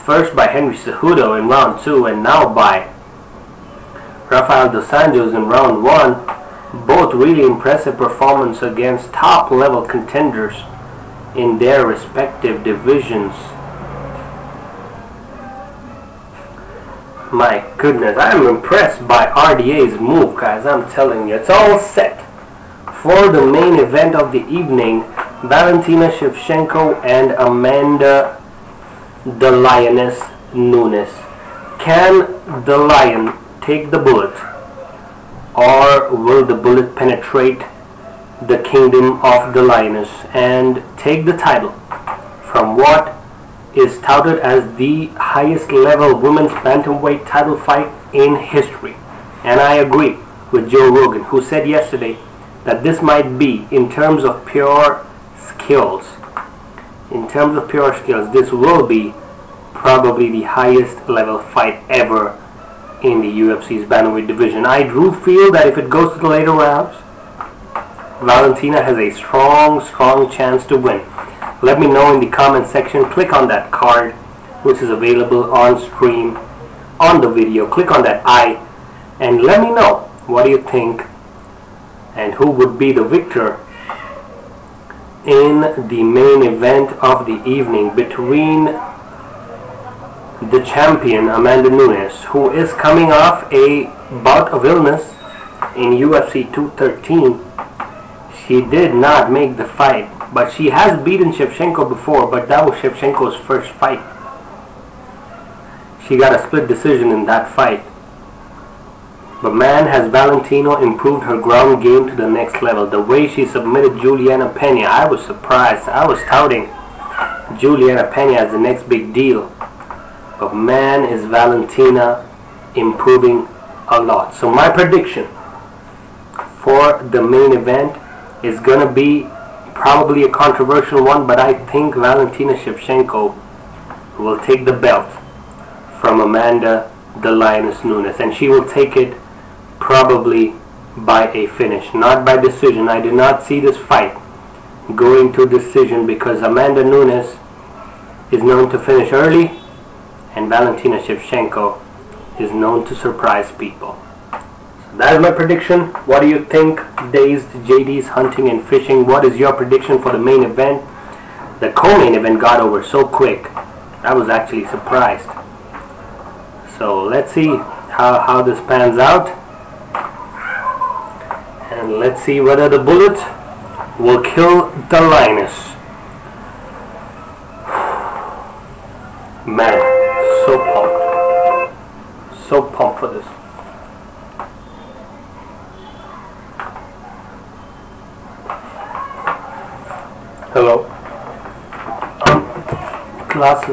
First by Henry Cejudo in round 2, and now by Rafael dos Anjos in round 1. Both really impressive performance against top-level contenders in their respective divisions. My goodness, I'm impressed by RDA's move, guys. I'm telling you, it's all set for the main event of the evening. Valentina Shevchenko and Amanda the Lioness Nunes. Can the lion take the bullet, or will the bullet penetrate the kingdom of the lioness and take the title from what is touted as the highest level women's bantamweight title fight in history? And I agree with Joe Rogan, who said yesterday that this might be, in terms of pure skills, this will be probably the highest level fight ever in the UFC's bantamweight division. I do feel that if it goes to the later rounds, Valentina has a strong chance to win. Let me know in the comment section. Click on that card which is available on stream on the video. Click on that I and let me know what do you think and who would be the victor in the main event of the evening between the champion Amanda Nunes, who is coming off a bout of illness in UFC 213. She did not make the fight, but she has beaten Shevchenko before, but that was Shevchenko's first fight. She got a split decision in that fight. But man, has Valentina improved her ground game to the next level. The way she submitted Juliana Pena, I was surprised. I was touting Juliana Pena as the next big deal. But man, is Valentina improving a lot. So my prediction for the main event is going to be probably a controversial one, but I think Valentina Shevchenko will take the belt from Amanda the Lioness Nunes, and she will take it probably by a finish, not by decision. I do not see this fight going to decision because Amanda Nunes is known to finish early and Valentina Shevchenko is known to surprise people. So that is my prediction. What do you think, Dazed JD's Hunting and Fishing? What is your prediction for the main event? The co-main event got over so quick. I was actually surprised. So let's see how this pans out. And let's see whether the bullet will kill the lioness. Man, so pumped. So pumped for this. Hello. Glass.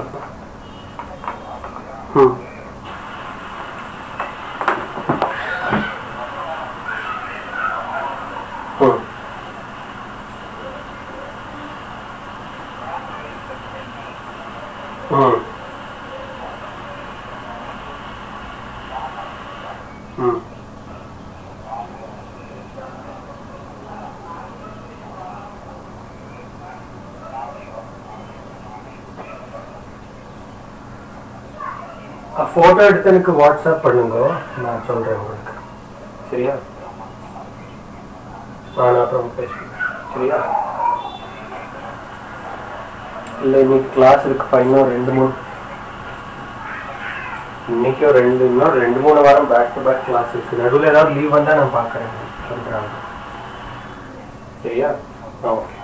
photo எடுத்து எனக்கு WhatsApp பண்ணுங்க, நான் சொல்றேன் உங்களுக்கு. சரியா? நான் அப்புறம் பேசுறேன். சரியா? இல்லை இன்னைக்கு கிளாஸ் இருக்கு இன்னும் 2-3 இன்னைக்கு இன்னும் 2-3 வாரம் பேக் டு பேக் கிளாஸ் இருக்கு. நடுவில் ஏதாவது லீவ் வந்தால் நான் பார்க்குறேன் சொல்கிறாங்க. சரியா? Okay.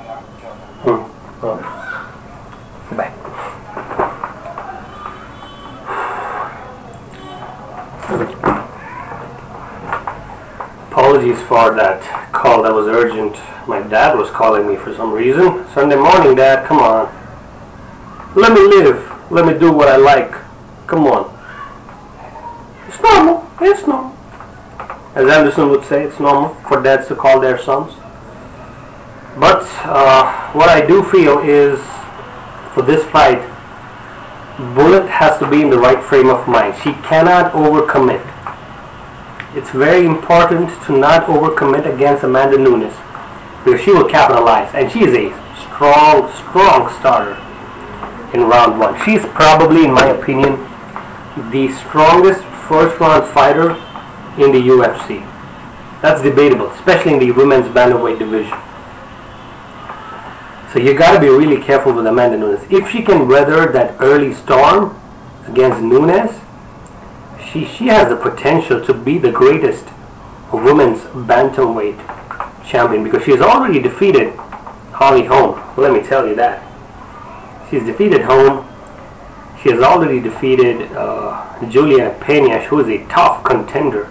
Okay. Bye. Apologies for that call, that was urgent. My dad was calling me for some reason. Sunday morning, Dad, come on. Let me live. Let me do what I like. Come on. It's normal. It's normal. As Anderson would say, it's normal for dads to call their sons. But what I do feel is, for this fight, Bullet has to be in the right frame of mind. She cannot overcommit. It's very important to not overcommit against Amanda Nunes, because she will capitalize, and she is a strong starter in round 1. She's probably, in my opinion, the strongest first round fighter in the UFC. That's debatable, especially in the women's bantamweight division. So you got to be really careful with Amanda Nunes. If she can weather that early storm against Nunes, she has the potential to be the greatest women's bantamweight champion, because she has already defeated Holly Holm. Let me tell you that. She's defeated Holm. She has already defeated Julia Pena, who is a tough contender.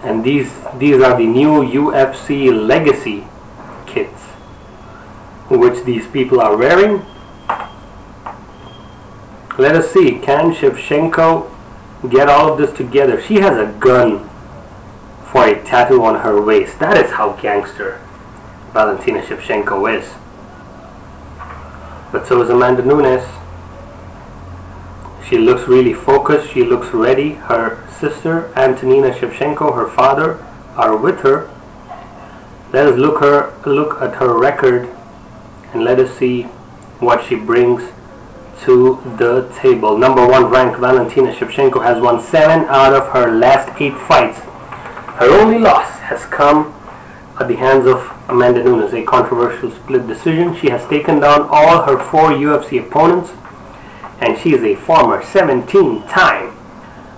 And these are the new UFC legacy kits, which these people are wearing. Let us see, can Shevchenko get all of this together? She has a gun for a tattoo on her waist. That is how gangster Valentina Shevchenko is. But so is Amanda Nunes. She looks really focused. She looks ready. Her sister, Antonina Shevchenko, her father, are with her. Let us look at her record, and let us see what she brings to the table. Number 1 ranked Valentina Shevchenko has won 7 out of her last 8 fights. Her only loss has come at the hands of Amanda Nunes, a controversial split decision. She has taken down all her 4 UFC opponents, and she is a former 17-time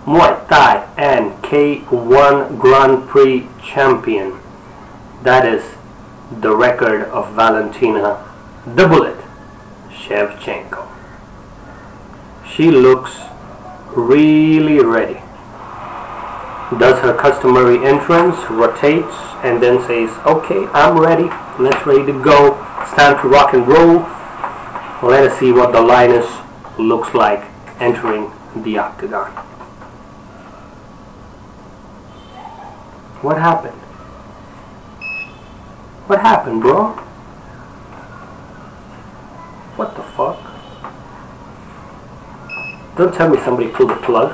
Muay Thai and K1 Grand Prix champion. That is the record of Valentina the Bullet Shevchenko. She looks really ready. Does her customary entrance, rotates, and then says, okay, I'm ready, let's ready to go, it's time to rock and roll. Let us see what the lioness looks like entering the octagon. What happened? What happened, bro? What the fuck? Don't tell me somebody pulled the plug.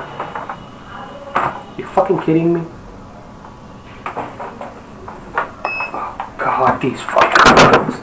You fucking kidding me? Oh God, these fucking plugs.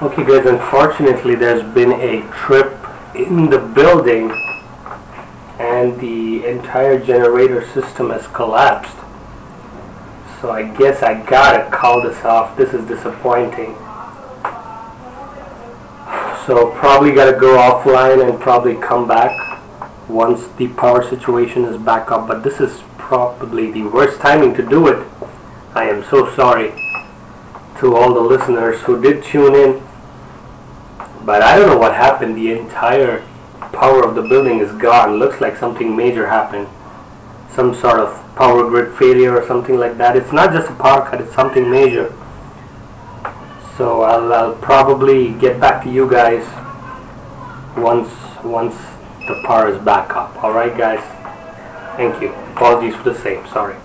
Okay guys, unfortunately there's been a trip in the building and the entire generator system has collapsed. So I guess I gotta call this off. This is disappointing. So probably gotta go offline and probably come back once the power situation is back up. But this is probably the worst timing to do it. I am so sorry. to all the listeners who did tune in. But I don't know what happened. The entire power of the building is gone. Looks like something major happened. Some sort of power grid failure or something like that. It's not just a power cut, it's something major. So I'll probably get back to you guys once the power is back up. Alright guys, thank you. Apologies for the same, sorry.